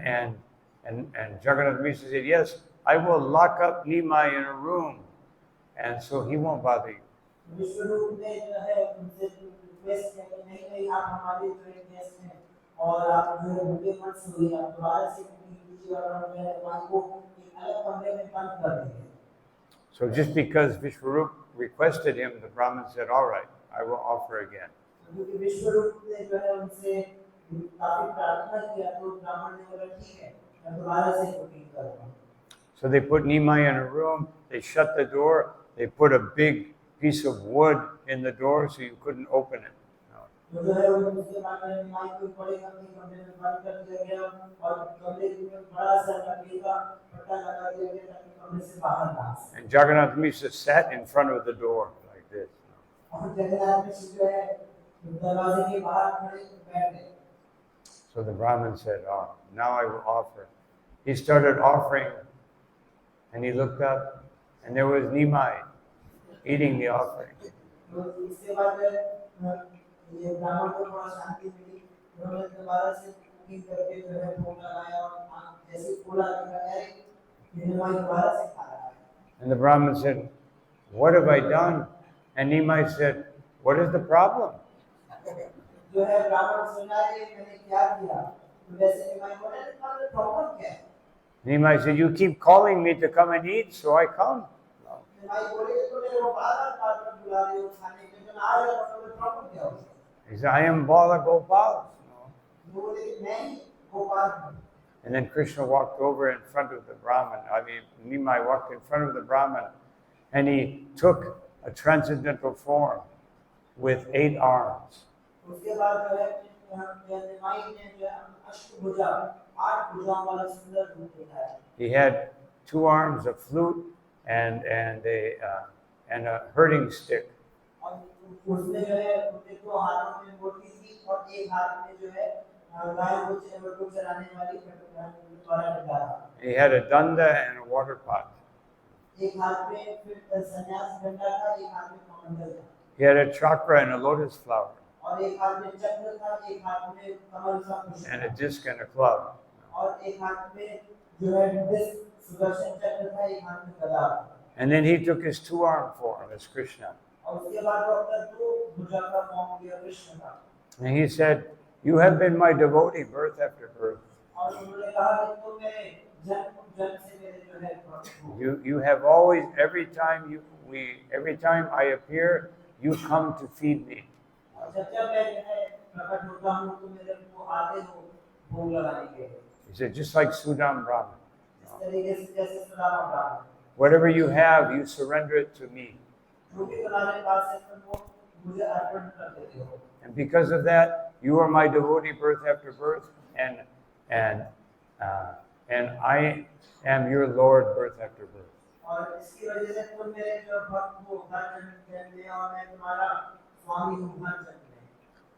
Jagannath Mishra said, yes, I will lock up Nimai in a room, and so he won't bother you. So just because Vishvarup requested him, the Brahmin said, all right, I will offer again. क्योंकि विश्वरूप ने जो है उनसे काफी प्रार्थना किया तो ब्राह्मण ने बोला ठीक है मैं दोबारा से कुकिंग करूंगा. So they put Nimai in a room, they shut the door, they put a big piece of wood in the door so you couldn't open it. तो जो है उसके बाद में निमाई को बड़े कमरे में बंद कर दिया गया और कमरे में बड़ा सा लकड़ी का पट्टा लगा दिया गया ताकि कमरे से बाहर ना आ सके. And Jagannath Mishra sat in front of the door like this. और जगन्नाथ मिश्र जो है दरवाजे के बाहर खड़े बैठ गए. So the Brahmin said, oh, now I will offer. He started offering and he looked up and there was Nimai eating the offering. तो इसके बाद ये ब्राह्मण को थोड़ा शांति मिली. उन्होंने दोबारा से कुकिंग करके जो है भोग लगाया और जैसे फूला लगा ये निमाई दोबारा से खा रहा है. And the Brahmin said, what have I done? And Nimai said, what is the problem? जो है ब्राह्मण सुना रहे मैंने क्या किया. तो वैसे निमाई बोले तुम्हारा प्रॉब्लम क्या है. Nimai said, you keep calling me to come and eat, so I come. निमाई बोले तो मेरे को बार-बार बुला रहे हो खाने के लिए आ रहे हो तो प्रॉब्लम क्या हो. He said, I am Bala Gopal. वो बोले कि मैं ही गोपाल हूं. And then Krishna walked over in front of the Brahmin. Nimai walked in front of the Brahmin and he took a transcendental form with 8 arms. उसके बाद जो है निमाई ने जो अष्टभुजा 8 भुजाओं वाला सुंदर रूप दिखाया. He had 2 arms, a flute, and a herding stick. और उसने जो है उसके 2 हाथों में मोटी थी और एक हाथ में जो है गायों को चराने वाली द्वारा डंडा था. He had a danda and a water pot. एक हाथ में फिर सन्यास डंडा था, एक हाथ में कमंडल था. He had a chakra and a lotus flower. और एक हाथ में चक्र था, एक हाथ में कमल सा पुष्प. And a disc and a club. और एक हाथ में जो है डिस्क सुदर्शन चक्र था, एक हाथ में गदा. And then he took his 2-arm form as Krishna. और उसके बाद वो अपना 2 भुजा का फॉर्म लिया कृष्ण का. And he said, you have been my devotee birth after birth. और उन्होंने कहा कि तुम मेरे जन्म से मेरे जो है You have always, every time I appear, you come to feed me. और जब मैं जो है प्रकट होता हूँ तो मेरे को आते हो भोग लगाने के लिए. He said, just like Sudam Brahman. इस तरीके से जैसे सुदामा ब्राह्मण. Whatever you have, you surrender it to me. जो भी तुम्हारे पास है तुम वो मुझे अर्पण कर देते हो. And because of that, you are my devotee birth after birth, and I am your Lord birth after birth. और इसकी वजह से तुम मेरे जो भक्त हो हर जन्म में और मैं तुम्हारा स्वामी हूँ हर जन्म में.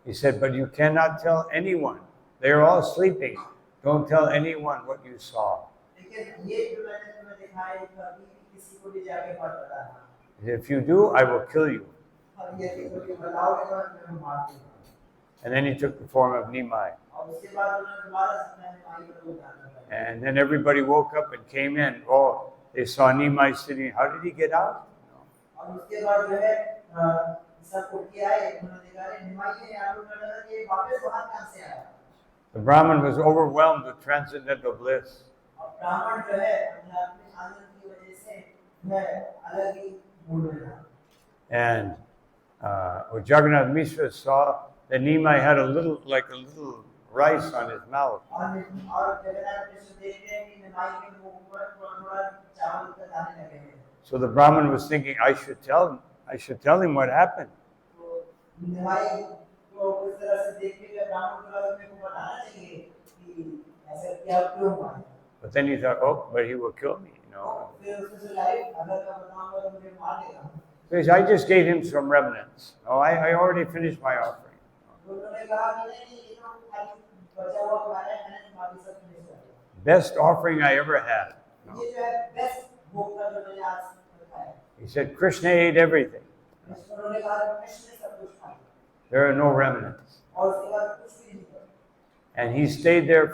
He said, but you cannot tell anyone. They are all sleeping. Don't tell anyone what you saw. लेकिन ये जो मैंने तुम्हें दिखाया है कभी किसी को भी जाके मत बताना. If you do, I will kill you. और ये किसी को बताओगे तो मैं तुम्हें मार दूंगा. And then he took the form of Nimai. और उसके बाद उन्होंने दोबारा से निमाई को उतारना. And then everybody woke up and came in. Oh, they saw Nimai sitting. How did he get out? और उसके बाद जो है सब उठ के आए. उन्होंने देखा रे निमाई ने आलू कर लगा कि वापस वहां कहां से आया. The Brahmin was overwhelmed with transcendental bliss. और ब्राह्मण जो है अपने आनंद की वजह से वह अलग ही मूड में था. And when Jagannath Mishra saw that Nimai had a little rice on his mouth. और जगन्नाथ मिश्र देखते हैं कि निमाई के मुंह पर थोड़ा चावल का दाने लगे हैं. So the Brahmin was thinking, I should tell him what happened. तो निमाई को उस तरह से देखते हुए ब्राह्मण को लगा मेरे को बताना चाहिए कि ऐसा क्या क्यों हुआ. But then he thought, oh, but he will kill me, फिर उसने सोचा अगर मैं बताऊंगा तो मुझे मार देगा. So he said, I just gave him some remnants. Oh, I already finished my offering. उन्होंने कहा कि नहीं ये तो खाली बचा हुआ खाना है मैंने बाकी सब फिनिश कर दिया. Best offering I ever had. ये जो है बेस्ट भोग का जो मैंने आज खाया. He said, Krishna ate everything. उन्होंने कहा कि कृष्ण ने सब कुछ खाया. There are no remnants. और उसके बाद कुछ भी नहीं किया. And he stayed there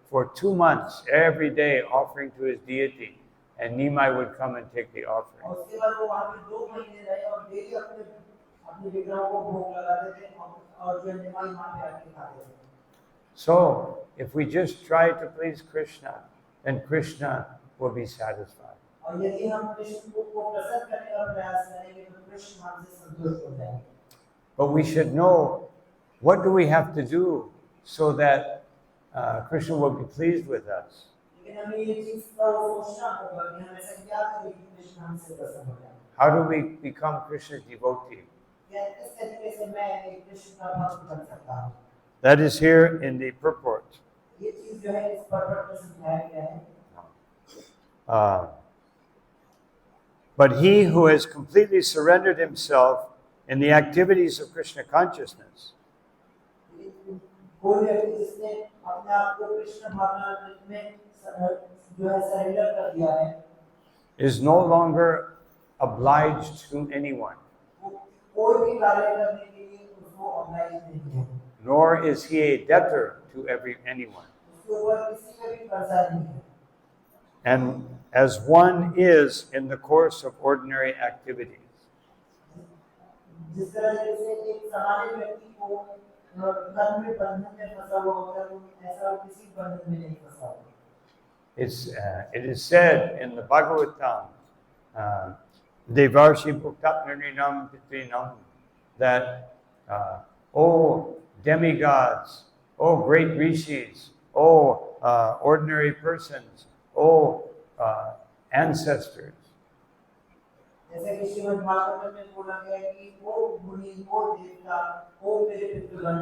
for 2 months, every day offering to his deity. And Nimai would come and take the offering. और उसके बाद वो वहाँ पे 2 महीने रहे और डेली अपने विग्रहों को भोग लगाते थे और जो निमाई वहाँ पे आके खाते थे. So, if we just try to please Krishna, then Krishna will be satisfied. और यदि हम कृष्ण को प्रसन्न करने का प्रयास करेंगे तो कृष्ण हमसे संतुष्ट हो जाएंगे। But we should know, what do we have to do so that Krishna will be pleased with us? लेकिन हमें ये चीज का सोचना होगा कि हम ऐसा क्या करें कि कृष्ण हमसे प्रसन्न हो जाए। How do we become Krishna's devotee? या किस तरीके से मैं एक कृष्ण का भक्त बन सकता हूँ? That is here in the purport. ये चीज जो है इस पर्पट में समझाया गया है। But he who has completely surrendered himself in the activities of Krishna consciousness कोई व्यक्ति जिसने अपने आप को कृष्ण भावना में जो है सरेंडर कर दिया है, is no longer obliged to anyone, कोई भी कार्य करने के लिए उसको ऑब्लाइज नहीं है, nor is he a debtor to anyone. उसके ऊपर किसी का भी कर्जा नहीं है। And as one is in the course of ordinary activities. जिस तरह से एक सामान्य व्यक्ति को कर्म में बंधन में फंसा हुआ होता है, ऐसा किसी बंधन में नहीं फंसा हुआ। It is said in the Bhagavatam, Devarshi Bhuktatnarinam Pitrinam, that, O demigods, O great rishis, O ordinary persons, O ancestors, जैसे कि श्रीमद् भागवत में बोला गया है कि ओ मुनि, ओ देवता, ओ मेरे पितृगण,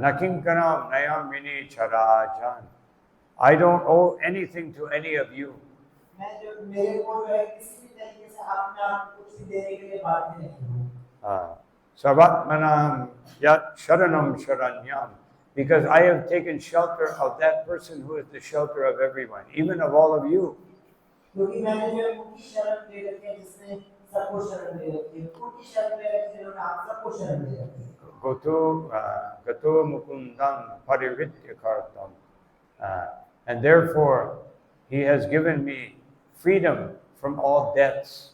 Nakinkanam Nayamini Charajan, I don't owe anything to any of you. मैं जो मेरे को जो है किसी भी तरीके से अपने आप को कुछ भी देने के लिए बाध्य नहीं हूँ। Savatmanam Yat Sharanam Sharanyam, because I have taken shelter of that person who is the shelter of everyone, even of all of you. क्योंकि मैंने जो है उनकी शरण ले रखी है जिसने सबको शरण ले रखी है, उनकी शरण ले रखी है जिन्होंने आप सबको शरण ले रखी है। Gato Mukundam Pariritya Kartam. And therefore, he has given me freedom from all debts.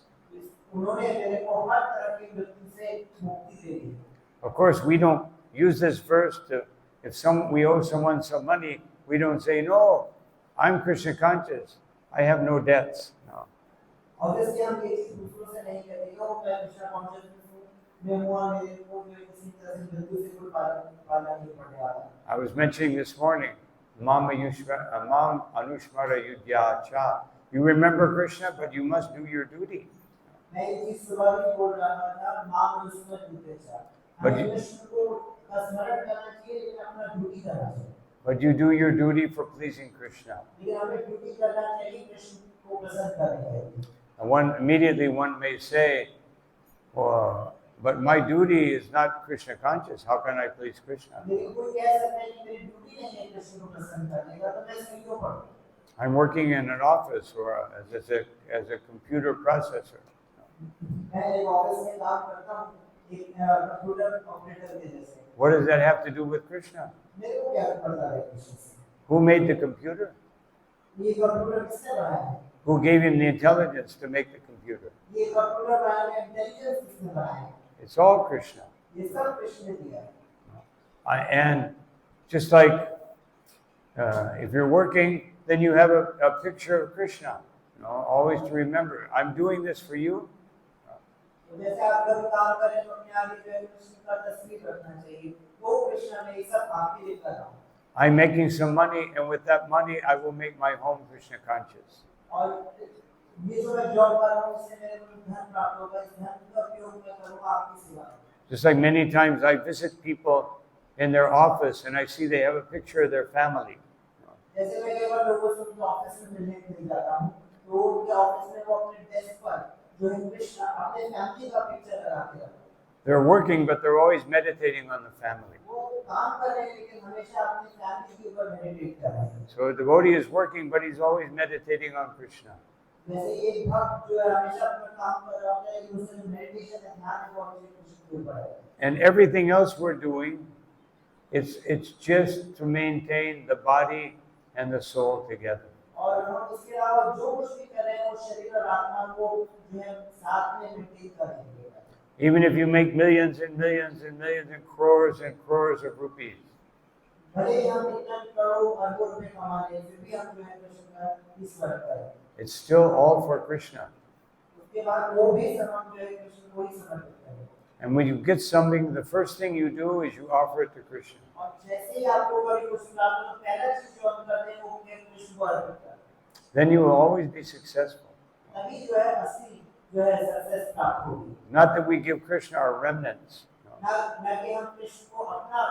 उन्होंने मेरे को हर तरह की मृत्यु से मुक्ति दे दी। Of course, we don't use this verse to, if we owe someone some money, we don't say, no, I'm Krishna conscious, I have no debts. No. Obviously, हम ये चीज दूसरों से नहीं करते, यो मैं कृष्ण कॉन्शियस हूँ, मैं मुआ मेरे को किसी तरह से मृत्यु से कोई पालन नहीं पड़ने वाला। I was mentioning this morning, Mam Anushmara Yudhya Cha. You remember Krishna, but you must do your duty. मैं ये चीज सुबह भी बोल रहा था, मां अनुस्मरण युद्ध चा। हमें कृष्ण को स्मरण करना चाहिए, लेकिन अपना ड्यूटी करना चाहिए। But you do your duty for pleasing Krishna. लेकिन हमें ड्यूटी करना चाहिए कृष्ण को प्रसन्न करने के लिए। And immediately one may say, oh, but my duty is not Krishna conscious. How can I please Krishna? लेकिन कोई कह सकता है कि मेरी ड्यूटी नहीं है कृष्ण को प्रसन्न करने का, तो मैं इसमें क्यों पढ़ूं? I'm working in an office or as a computer processor. मैं एक ऑफिस में काम करता हूँ, एक कंप्यूटर ऑपरेटर के जैसे। What does that have to do with Krishna? मेरे को क्या पता है कृष्ण से? Who made the computer? ये कंप्यूटर किसने बनाया है? Who gave him the intelligence to make the computer? ये कंप्यूटर बनाने का इंटेलिजेंस किसने बनाया है? It's all Krishna. ये सब कृष्ण ने दिया है। And just like if you're working, then you have a picture of Krishna. You know, always to remember, I'm doing this for you. जैसे आप कभी काम करें तो अपने आगे जो है कृष्ण का तस्वीर रखना चाहिए। वो कृष्ण ने ये सब आपके लिए कर रहा हूँ। I'm making some money, and with that money, I will make my home Krishna conscious. और ये जो मैं जॉब कर रहा हूँ, इससे मेरे को धन प्राप्त होगा, इस धन का उपयोग मैं करूँगा आपकी सेवा में। Just like many times I visit people in their office, and I see they have a picture of their family. जैसे मैं कई बार लोगों से उनके ऑफिस में मिलने के लिए जाता हूँ, तो उनके ऑफिस में वो अपने डेस्क पर जो है कृष्ण अपने फैमिली का पिक्चर लगा के रखते हैं। They're working, but they're always meditating on the family. वो काम कर रहे हैं लेकिन हमेशा अपनी फैमिली के ऊपर मेडिटेट कर रहे हैं। So a devotee is working, but he's always meditating on Krishna. जैसे एक भक्त जो है हमेशा अपना काम कर रहा होता है, लेकिन उसका मेडिटेशन है, ध्यान है वो हमेशा कृष्ण के ऊपर है। And everything else we're doing, it's just to maintain the body and the soul together. और हम इसके अलावा जो कुछ भी कर रहे हैं वो शरीर और आत्मा को जो है साथ में मेंटेन करेंगे। Even if you make millions and millions and millions and crores of rupees. भले ही हम इतना करोड़ों अरबों रुपए कमा लें, फिर भी हम जो है कृष्ण का ईश्वर है। It's still all for Krishna. उसके बाद वो भी सब हम जो है कृष्ण को ही समर्पित करें। And when you get something, the first thing you do is you offer it to Krishna. और जैसे ही आपको कोई कुछ प्राप्त हो, पहला चीज जो हम करते हैं वो कृष्ण को अर्पित करते हैं। Then you will always be successful. तभी जो है असली जो है सक्सेस प्राप्त होगी। Not that we give Krishna our remnants. No. ना कि हम कृष्ण को अपना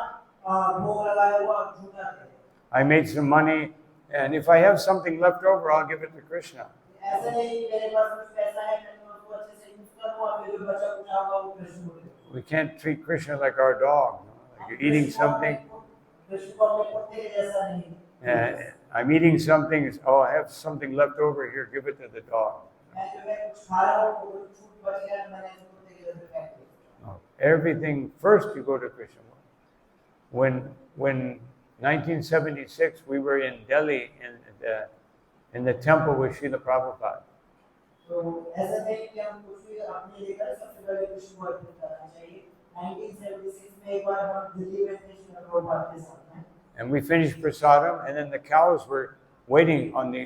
भोग लगाया हुआ झूठा दें। I made some money, and if I have something left over, I'll give it to Krishna. ऐसा नहीं मेरे पास कुछ पैसा है, मैं उसको अच्छे से यूज करूंगा, फिर जो बचा कुछ होगा वो कृष्ण को दूंगा। We can't treat Krishna like our dog. No? Like you're eating something. Krishna को अपने कुत्ते के जैसा नहीं। I'm eating something. Oh, I have something left over here. Give it to the dog. मैं जो है कुछ खा रहा हूँ, वो छूट बच गया, मैंने इसको कुत्ते के जैसे फेंक दिया। No. Everything first you go to Krishna. When 1976 we were in Delhi in the temple with Srila Prabhupada. तो ऐसा नहीं कि हम कुछ भी अपने लेकर सबसे पहले कृष्ण को अर्पित करना चाहिए। 1976 में एक बार हम दिल्ली में थे श्रील प्रभुपाद के साथ में। And we finished prasadam, and then the cows were waiting on the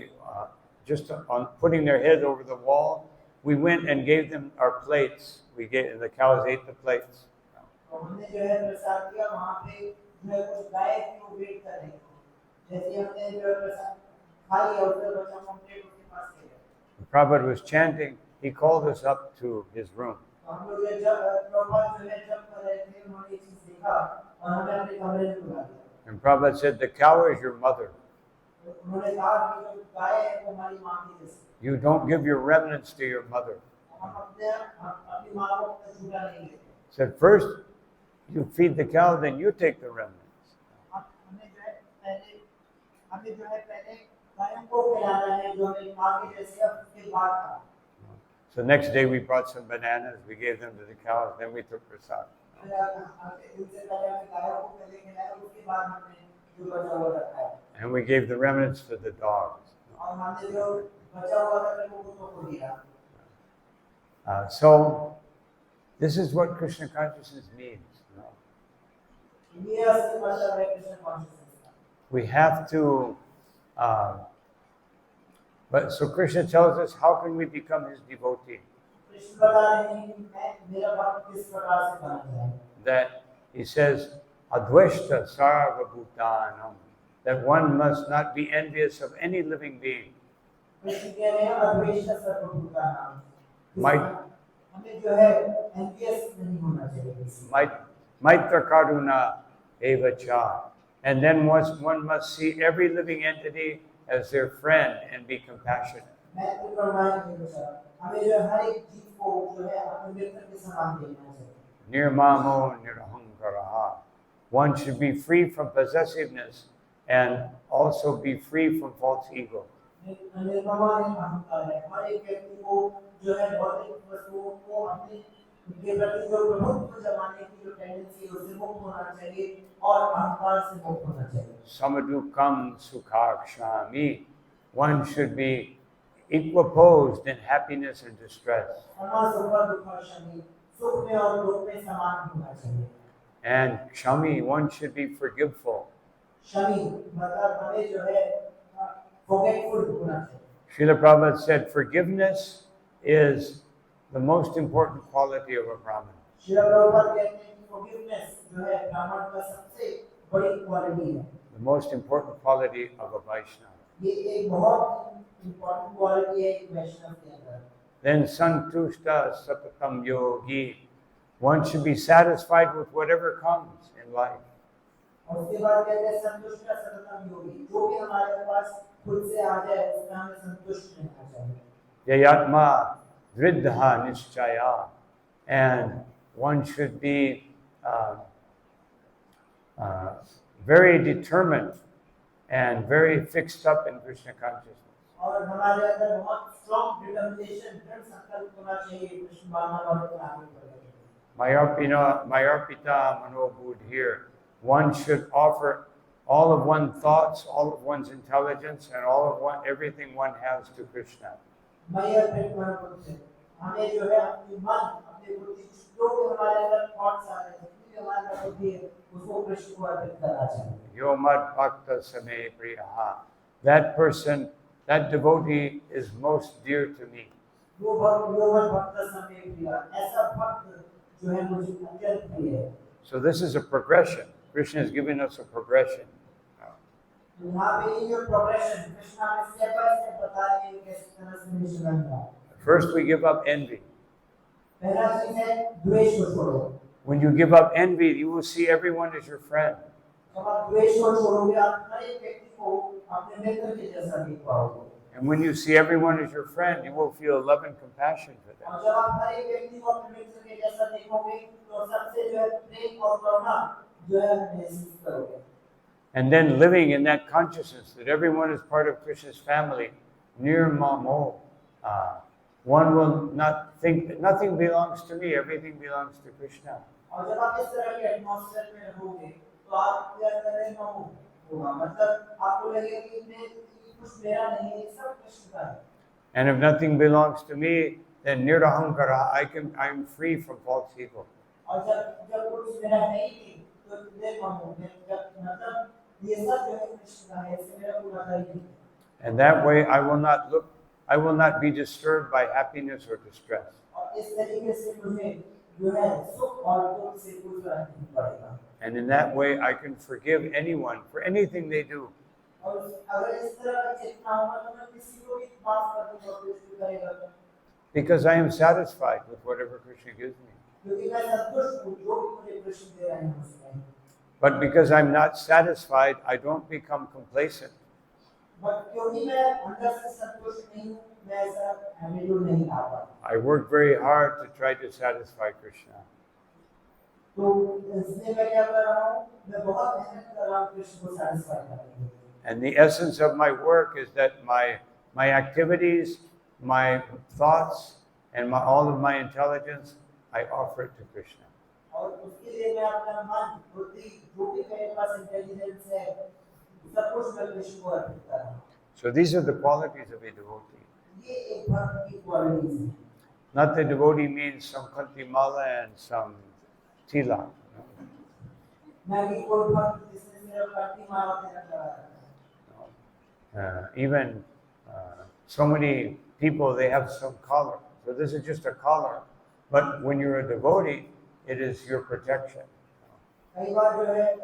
just on putting their head over the wall. We went and gave them our plates. The cows ate the plates. तो हमने जो है प्रसाद किया, वहाँ पे जो है कुछ गाय थी वो वेट कर रही थी। जैसे हमने जो है प्रसाद खा लिया, उसके बाद हम प्लेट उसके पास ले गए। Prabhupada was chanting. He called us up to his room. हम लोग जब प्रभुपाद जो है जब कर रहे थे, उन्होंने ये चीज देखा और हमें अपने कमरे में बुला लिया। And Prabhupada said, the cow is your mother. उन्होंने कहा कि जो गाय है वो हमारी माँ की जैसी। You don't give your remnants to your mother. हम अपनी माँ को अपना झूठा नहीं लेते। Said first, you feed the cow, then you take the remnants. हमें जो है पहले गायों को खिलाना है जो हमें माँ की जैसी है, उसके बाद खा। So next day we brought some bananas. We gave them to the cows. Then we took prasad. And we gave the remnants to the dogs. So this is what Krishna consciousness means. We have to. But so Krishna tells us, how can we become his devotee? That he says, Adveshta sarva bhutanam, that one must not be envious of any living being. Maitra karuna evacha. And then one must see every living entity as their friend and be compassionate. Nirmamo nirahankaraha. One should be free from possessiveness and also be free from false ego. Samadukam sukhakshami. One should be equiposed in happiness and distress. And kshami, one should be forgiveful. Srila Prabhupada said, forgiveness is the most important quality of a Brahmin. The most important quality of a Vaishnava. Then santushta satatam yogi. One should be satisfied with whatever comes in life. Yayatma dridha nischaya. And one should be very determined and very fixed up in Krishna consciousness. Mayarpita manobudh here. One should offer all of one's thoughts, all of one's intelligence, and everything one has to Krishna. भी हमारा बुद्धि उसको कृष्ण को अर्पित करना चाहिए। Yo mad bhakta same priyaha. That person, that devotee is most dear to me. वो भक्त समय प्रिय, ऐसा भक्त जो है मुझे अत्यंत प्रिय है। So this is a progression. Krishna is giving us a progression. यहाँ पे ये progression कृष्ण हमें step by step बता रहे हैं किस तरह से निश्चय करना है। First we give up envy. पहला चीज है द्वेष को छोड़ो। When you give up envy, you will see everyone as your friend. जब आप द्वेष को छोड़ोगे, आप हर एक व्यक्ति को अपने मित्र के जैसा देख पाओगे। And when you see everyone as your friend, you will feel love and compassion for them. और जब आप हर एक व्यक्ति को अपने मित्र के जैसा देखोगे, तो सबसे जो है प्रेम और करुणा जो है महसूस करोगे। And then living in that consciousness that everyone is part of Krishna's family, near Mamo, one will not think that nothing belongs to me, everything belongs to Krishna. और जब आप इस तरह के एटमॉस्फेयर में रहोगे, तो आप क्या करेंगे होगा, मतलब आपको लगेगा कि इसमें कुछ मेरा नहीं है, सब कृष्ण का है। And if nothing belongs to me, then nirahankara, I'm free from false ego. और जब कुछ मेरा नहीं है, तो मतलब ये सब जो है कृष्ण का है, इससे मेरा पूरा नहीं। And that way I will not be disturbed by happiness or distress. और इस तरीके से मुझे जो है सुख और दुख से कोई फर्क नहीं पड़ेगा। And in that way I can forgive anyone for anything they do. और अगर इस तरह का चेतना होगा, तो मैं किसी को भी माफ करने की कोशिश करेगा। Because I am satisfied with whatever Krishna gives me. क्योंकि मैं संतुष्ट हूँ जो भी मुझे कृष्ण दे रहे हैं उसमें। But because I'm not satisfied, I don't become complacent. But क्योंकि मैं अंदर से संतुष्ट नहीं हूँ, मैं ऐसा एटीट्यूड नहीं ला पाता। I work very hard to try to satisfy Krishna. तो इसलिए मैं क्या कर रहा हूँ, मैं बहुत मेहनत कर रहा हूँ कृष्ण को सैटिस्फाई करने के लिए। And the essence of my work is that my activities, my thoughts, and all of my intelligence, I offer it to Krishna. और उसके लिए मैं अपना मन, बुद्धि, जो भी मेरे पास इंटेलिजेंस है, सब कुछ मैं कृष्ण को अर्पित कर रहा हूँ। So these are the qualities of a devotee. ये एक भक्त की क्वालिटीज है। Not the devotee means some kanti mala and some tilak. मैं भी कोई भक्त जिसने सिर्फ कंठी माला तिलक लगाया है। Even so many people, they have some collar. So this is just a collar. But when you're a devotee, it is your protection. कई बार जो है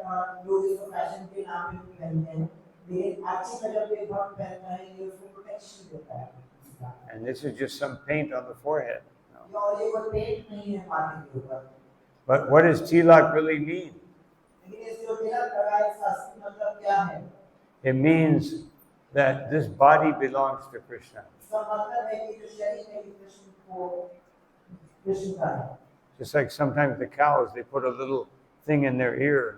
लोग इसको फैशन के नाम पे भी पहनते हैं, लेकिन अच्छी तरह पे भक्त पहनता है, ये उसको प्रोटेक्शन देता है। And this is just some paint on the forehead. और ये कोई पेंट नहीं है माथे के ऊपर। But what does tilak really mean? लेकिन इस जो तिलक लगाए इसका असली मतलब क्या है? It means that this body belongs to Krishna. इसका मतलब है कि जो शरीर है ये कृष्ण का है। Just like sometimes the cows, they put a little thing in their ear,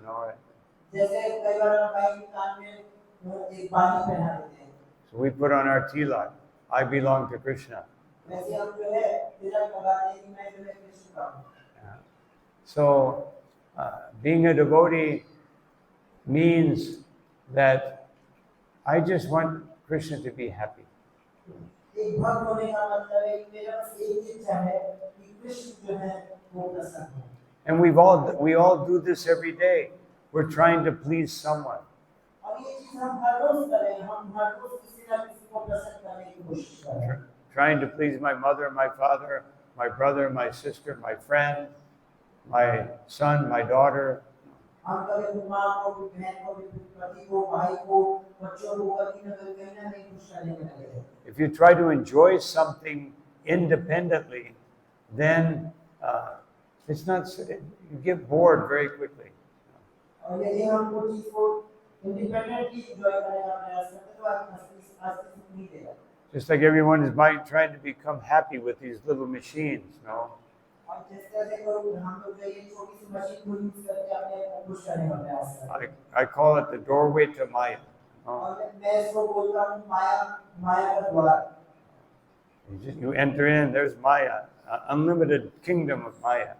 जैसे कई बार हम गाय के कान में एक बाली पहना देते हैं। So we put on our tilak. I belong to Krishna. वैसे हम जो है तिलक लगाते हैं कि मैं जो है कृष्ण का हूँ। So being a devotee means that I just want Krishna to be happy. एक भक्त होने का मतलब है कि मेरा बस एक इच्छा है कि कृष्ण जो है वो प्रसन्न हो। And we all do this every day. We're trying to please someone. और ये चीज हम हर रोज करें, हम हर रोज किसी न किसी को प्रसन्न करने की कोशिश करें। Trying to please my mother, my father, my brother, my sister, my friend, my son, my daughter. हम कभी माँ को, बहन को, पति को, भाई को, बच्चों को कभी न कहीं खुश करने में लगे हैं। If you try to enjoy something independently, then it's not. You get bored very quickly. और यदि हम वो चीज को इंडिपेंडेंटली एंजॉय करने का प्रयास करते हैं, तो आस्ते सुख नहीं देगा। Just like everyone is trying to become happy with these little machines, no? और जिस तरह से हम लोग जो ये छोटी सी मशीन को यूज करके अपने आप को खुश करने का प्रयास करते हैं। I call it the doorway to Maya. और मैं इसको बोलता हूँ माया का द्वार। You enter in, there's Maya, unlimited kingdom of Maya.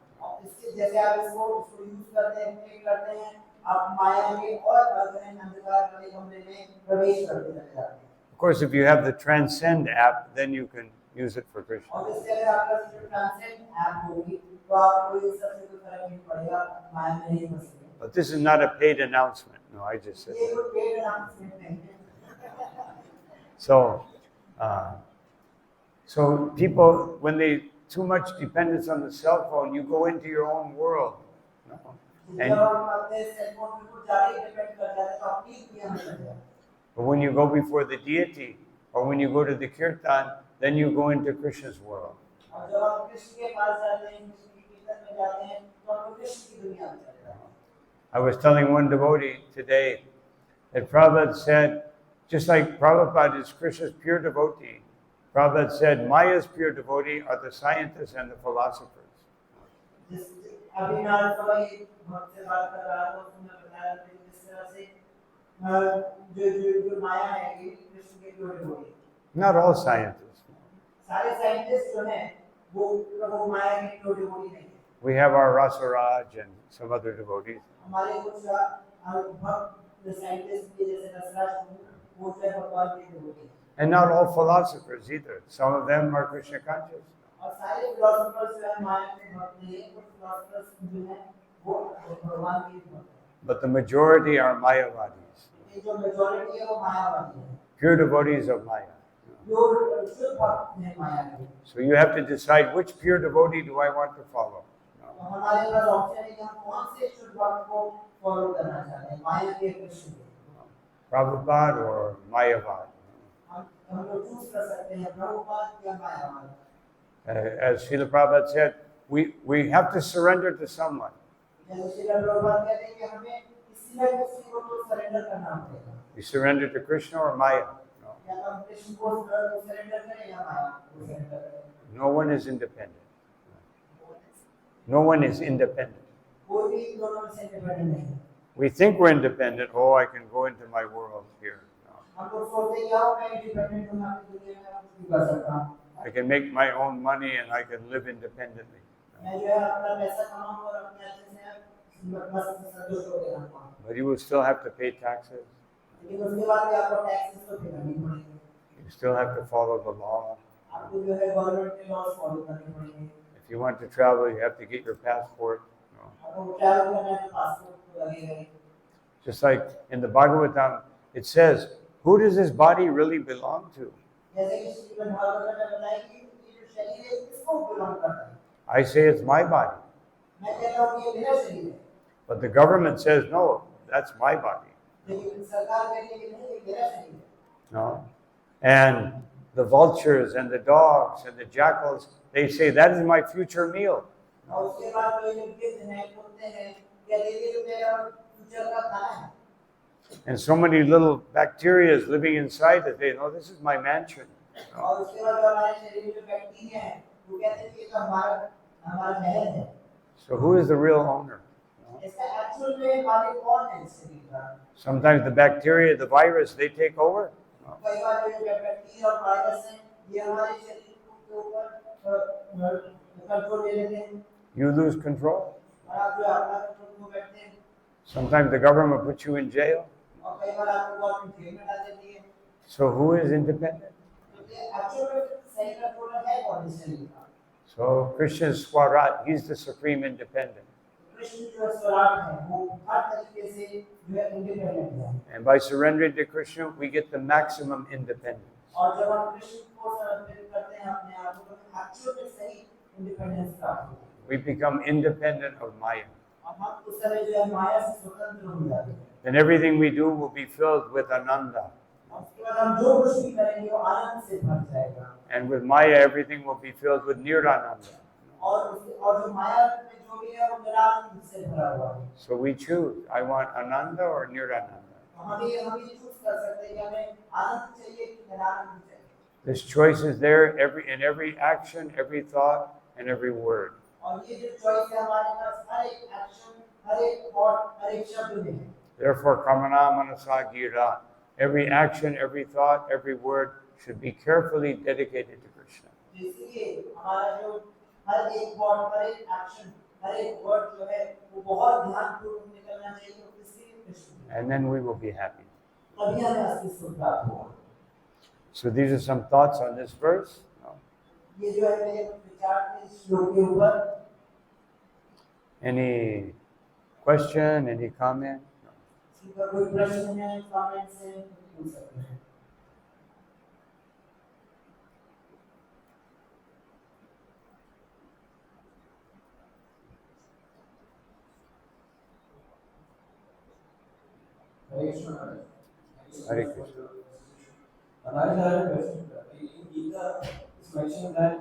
इसके जैसे आप इसको यूज करते हैं, क्लिक करते हैं, आप माया के और अगहन अंधकार वाले कमरे में प्रवेश करते चले जाते हैं। Of course, if you have the Transcend app, then you can use it for Krishna. और इससे अगर आपका जो ट्रांसेंड ऐप होगी, तो आपको इन सब से कोई फर्क नहीं पड़ेगा, माया में नहीं फंसेंगे। But this is not a paid announcement. No, I just said ये that. कोई पेड अनाउंसमेंट नहीं है। So people, when they too much dependence on the cell phone, you go into your own world. No? जब And हम अपने cell phone पे कुछ ज़्यादा ही डिपेंड कर जाते हैं तो अपनी दुनिया में लग जाते हैं। but when you go before the deity, or when you go to the kirtan, then you go into Krishna's world. और जब हम कृष्ण के पास जाते हैं, कृष्ण के कीर्तन में जाते हैं, तो हम कृष्ण की दुनिया में चले जाते हैं। I was telling one devotee today that Prabhupada said, just like Prabhupada is Krishna's pure devotee, Prabhupada said, Maya's pure devotee are the scientists and the philosophers. अभी नारद बाबा ये भक्त से बात कर रहा था, उसने बताया कि किस तरह से जो माया है ये कृष्ण के pure devotee. Not all scientists. सारे साइंटिस्ट जो हैं वो माया के प्योर डिवोटी नहीं है। We have our Rasaraj and some other devotees. हमारे कुछ भक्त साइंटिस्ट भी जैसे रसराज वो जो भगवान के डिवोटी हैं। And not all philosophers either. Some of them are Krishna conscious. और सारे फिलोसोफर्स जो हैं माया के भक्त नहीं है, कुछ फिलोसोफर्स जो हैं वो भगवान के भक्त हैं। But the majority are Mayavadis. ये जो मेजॉरिटी है वो मायावादी है, Pure devotees of Maya. जो शुद्ध भक्त हैं माया के। So you have to decide which pure devotee do I want to follow. तो हमारे पास ऑप्शन है कि हम कौन से शुद्ध भक्त को फॉलो करना चाहते हैं, माया के कृष्ण को। Prabhupada or Mayavad. हम लोग चूज कर सकते हैं प्रभुपाद या मायावाद। As Srila Prabhupada said, we have to surrender to someone. जैसे श्रील प्रभुपाद कहते हैं कि हमें किसी न किसी को तो सरेंडर करना पड़ेगा। You surrender to Krishna or Maya. No. या तो हम कृष्ण को सरेंडर करें या माया को सरेंडर करें। No one is independent. No one is independent. कोई भी इन दोनों में से इंडिपेंडेंट नहीं है। We think we're independent. Oh, I can go into my world here. No. हम लोग सोचते हैं यार मैं इंडिपेंडेंट हूँ, मैं अपनी दुनिया में कुछ भी कर सकता हूँ। I can make my own money and I can live independently. मैं जो है अपना पैसा कमाऊँ और अपने अच्छे से मस्त संतुष्ट होकर रहूँगा। But you will still have to pay taxes. लेकिन उसके बाद भी आपको टैक्सेस तो पे करनी पड़ेगी। You still have to follow the law. आपको जो है गवर्नमेंट के लॉज फॉलो करने पड़ेंगे। If you want to travel, you have to get your passport. No. आपको ट्रैवल करना है तो पासपोर्ट तो लगेगा ही। Just like in the Bhagavatam, it says, who does this body really belong to? जैसे कि श्रीमद् भागवत में बताया कि ये जो शरीर है किसको बिलोंग करता है। I say it's my body. मैं कहता हूँ कि ये मेरा शरीर है, But the government says, no, that's my body. लेकिन सरकार कहती है कि नहीं ये मेरा शरीर है। No. And the vultures and the dogs and the jackals, they say, that is my future meal. और उसके बाद जो ये गिद्ध हैं, कुत्ते हैं, कहते हैं कि मेरा फ्यूचर का खाना है। And so many little bacteria living inside it, they know this is my mansion. और उसके बाद जो हमारे शरीर में जो बैक्टीरिया हैं, वो कहते हैं कि ये तो हमारा महल है। So who is the real owner? इसका एक्चुअल में मालिक कौन है इस शरीर का? Sometimes the bacteria, the virus, they take over. कई बार जो बैक्टीरिया और वायरस हैं, ये हमारे शरीर के ऊपर कंट्रोल ले लेते हैं। You lose control. और आप जो अपना कंट्रोल खो बैठते हैं। Sometimes the government puts you in jail. और कई बार आपको गवर्नमेंट जेल में डाल देती है। So who is independent? तो ये एक्चुअल में सही कंट्रोलर है कौन इस शरीर का? So Krishna is Swarat, he's the supreme independent. Krishna जो स्वराट है, वो हर तरीके से जो है इंडिपेंडेंट है। And by surrendering to Krishna, we get the maximum independence. और जब हम कृष्ण को समर्पित करते हैं अपने आप को, तो एक्चुअल में सही इंडिपेंडेंस प्राप्त होती है। We become independent of Maya. और हम उस समय जो है माया से स्वतंत्र हो जाते हैं। Then everything we do will be filled with Ananda. और उसके बाद हम जो कुछ भी करेंगे वो आनंद से भर जाएगा। And with Maya, everything will be filled with Nirananda. और जो माया में जो भी है वो निरानंद से भरा हुआ है। So we choose, I want Ananda or Nirananda. हम ये चूज कर सकते हैं कि हमें आनंद चाहिए कि निरानंद चाहिए। This choice is there in every action, every thought, and every word. और ये जो चॉइस है हमारे पास हर एक एक्शन, हर एक थॉट, हर एक शब्द में है। Therefore, Kamana Manasa Gira, every action, every thought, every word should be carefully dedicated to Krishna. इसलिए हमारा जो हर एक थॉट, हर एक एक्शन, हर एक वर्ड जो है वो बहुत ध्यानपूर्वक निकलना चाहिए और किसी Krishna. And then we will be happy. तभी हमें असली सुख प्राप्त होगा। So these are some thoughts on this verse. ये जो है मेरे विचार थे इस श्लोक के ऊपर। Any question? Any comment? किसी का कोई प्रश्न है, कमेंट्स है, तो पूछ सकते हैं। Hare Krishna. Thank you so Hare much for Krishna. your presentation. Maharaj, I have a question. In Gita, it's mentioned that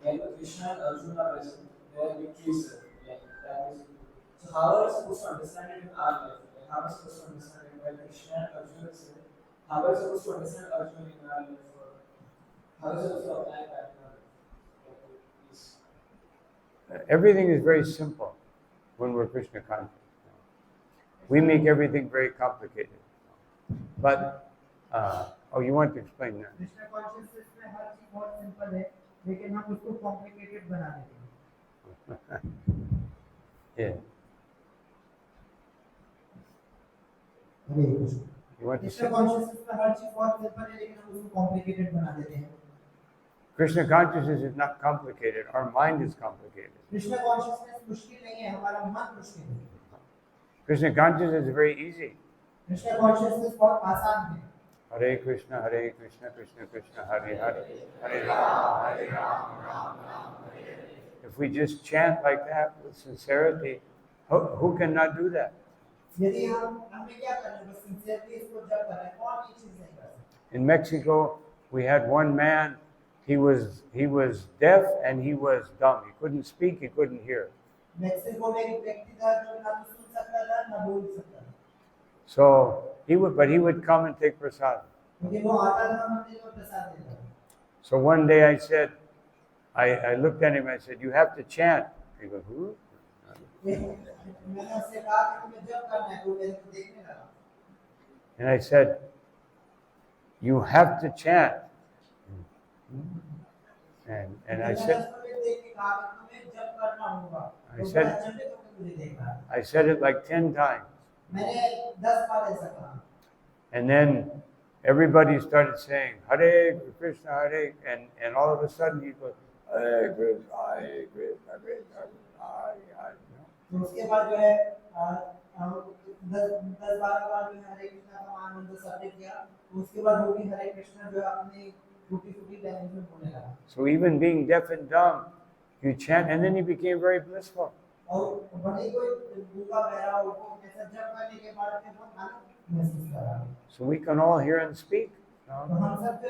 when Krishna and Arjuna are present, their victories like that is. So how are we supposed to understand it in our life? Like how are we supposed to understand it when Krishna and Arjuna is there? How are we supposed to understand Arjuna in our life? Or how are we supposed to apply that in our life? Like, please. Everything is very simple when we're Krishna conscious. We make everything very complicated. But, oh, you want to explain that? Krishna consciousness में हर चीज बहुत simple है, लेकिन हम उसको complicated बना देते हैं। Yeah. Hare Krishna. You want to Krishna say? Consciousness में हर चीज बहुत सिंपल है, लेकिन हम उसको कॉम्प्लिकेटेड बना देते हैं। Krishna consciousness is not complicated. Our mind is complicated. Krishna consciousness मुश्किल नहीं है, हमारा मन मुश्किल है। Krishna consciousness is very easy. Krishna consciousness बहुत आसान है। Hare Krishna, Krishna Krishna, Hare Hare, Hare Rama, Rama, Hare Hare. If we just chant like that with sincerity, who cannot do that? यदि हमें क्या करना है, बस सिंसियरली इसको जप करना है, कौन ये चीज नहीं कर सकता। In Mexico, we had one man. He was deaf and he was dumb. He couldn't speak. He couldn't hear. Mexico में एक व्यक्ति था जो ना तो सुन सकता था ना बोल सकता था। So he would come and take prasad. लेकिन वो आता था मंदिर में प्रसाद देता था। So one day I said, I looked at him. I said, "You have to chant." He goes, "Who?" मैंने उससे कहा कि तुम्हें जप करना है, वो मेरे को देखने लगा। And I said, "You have to chant." And I said, I said it like 10 times. And then everybody started saying, Hare Krishna, Hare, and all of a sudden he goes, Hare Krishna, Hare Krishna, Krishna, Hare Hare. उसके बाद जो है 10-12 बार जो हरे कृष्णा का महामंत्र सबने किया, उसके बाद वो भी हरे कृष्णा जो है अपने टूटी-फूटी लैंग्वेज में बोलने लगा। So even being deaf and dumb, you chant, and then he became very blissful. और भले कोई गूंगा बहरा हो, वो ऐसा जप करने के बाद में बहुत आनंद महसूस कर रहा है। So we can all hear and speak. तो हम सब जो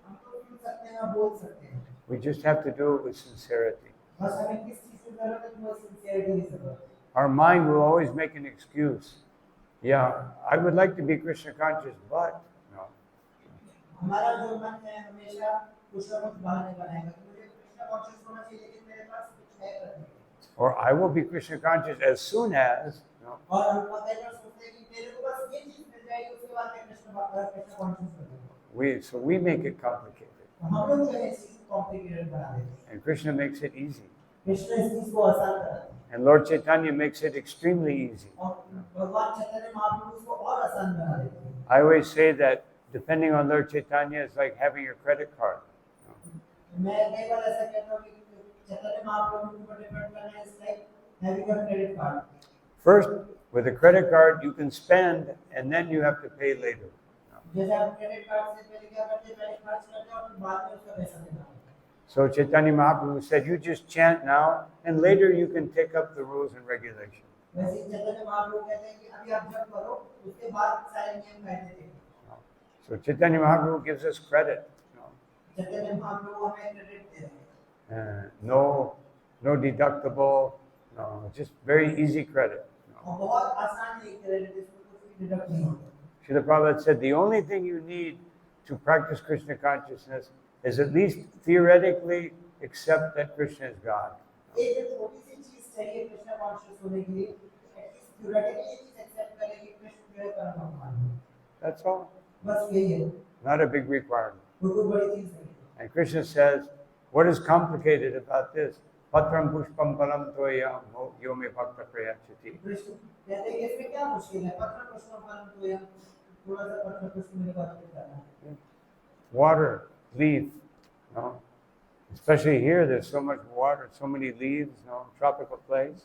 हम तो सुन सकते हैं, बोल सकते हैं। We just have to do it with sincerity. बस हमें किस चीज की जरूरत है, वो सिंसियरिटी की जरूरत है। Our mind will always make an excuse. Yeah, I would like to be Krishna conscious, but no. हमारा जो मन है हमेशा कुछ ना कुछ बहाने बनाएगा कि मुझे कृष्ण कॉन्शियस होना चाहिए, लेकिन मेरे पास कुछ है करने के लिए। Or I will be Krishna conscious as soon as. No. और हम कई बार सोचते हैं कि मेरे को बस ये चीज मिल जाएगी, उसके बाद मैं कृष्ण कॉन्शियस हो जाऊंगा। So we make it complicated. हम लोग जो है इस चीज को कॉम्प्लिकेटेड बना देते हैं। And Krishna makes it easy. Krishna इस चीज को आसान बनाते हैं। And Lord Chaitanya makes it extremely easy. और भगवान चैतन्य महाप्रभु इसको और आसान बना देते हैं। I always say that depending on Lord Chaitanya, it's like having a credit card. मैं कई बार ऐसा कहता हूँ कि चैतन्य महाप्रभु के ऊपर डिपेंड करना है, it's like having a credit card. First, with a credit card, you can spend, and then you have to pay later. जैसे आप क्रेडिट कार्ड से पहले क्या करते हैं, पहले खर्च करते हैं और फिर बाद में उसका पैसा देना है। So Chaitanya Mahaprabhu said, you just chant now, and later you can take up the rules and regulations. वैसे चैतन्य महाप्रभु कहते हैं कि अभी आप जप करो, उसके बाद सारे नियम कायदे देंगे। So Chaitanya Mahaprabhu gives us credit. Chaitanya Mahaprabhu हमें क्रेडिट दे रहे हैं। No deductible, no, just very easy credit. और बहुत आसान है क्रेडिट, इसमें कुछ भी डिडक्ट नहीं होता। Srila Prabhupada said, the only thing you need to practice Krishna consciousness is at least theoretically accept that Krishna is God. एक छोटी सी चीज चाहिए कृष्ण कॉन्शियस होने के लिए, एटलीस्ट थ्योरेटिकली ये चीज एक्सेप्ट करें कि कृष्ण जो है परम भगवान है। That's all. बस यही है, Not a big requirement. कोई बड़ी चीज नहीं है। And Krishna says, what is complicated about this? Patram pushpam palam toya yome bhakta prayachati. Krishna कहते हैं कि इसमें क्या मुश्किल है, पत्र पुष्प फलम तो यह थोड़ा सा पत्र पुष्प मेरे को अर्पित करना है। Water, leaf, no? Especially here, there's so much water, so many leaves, no? Tropical place.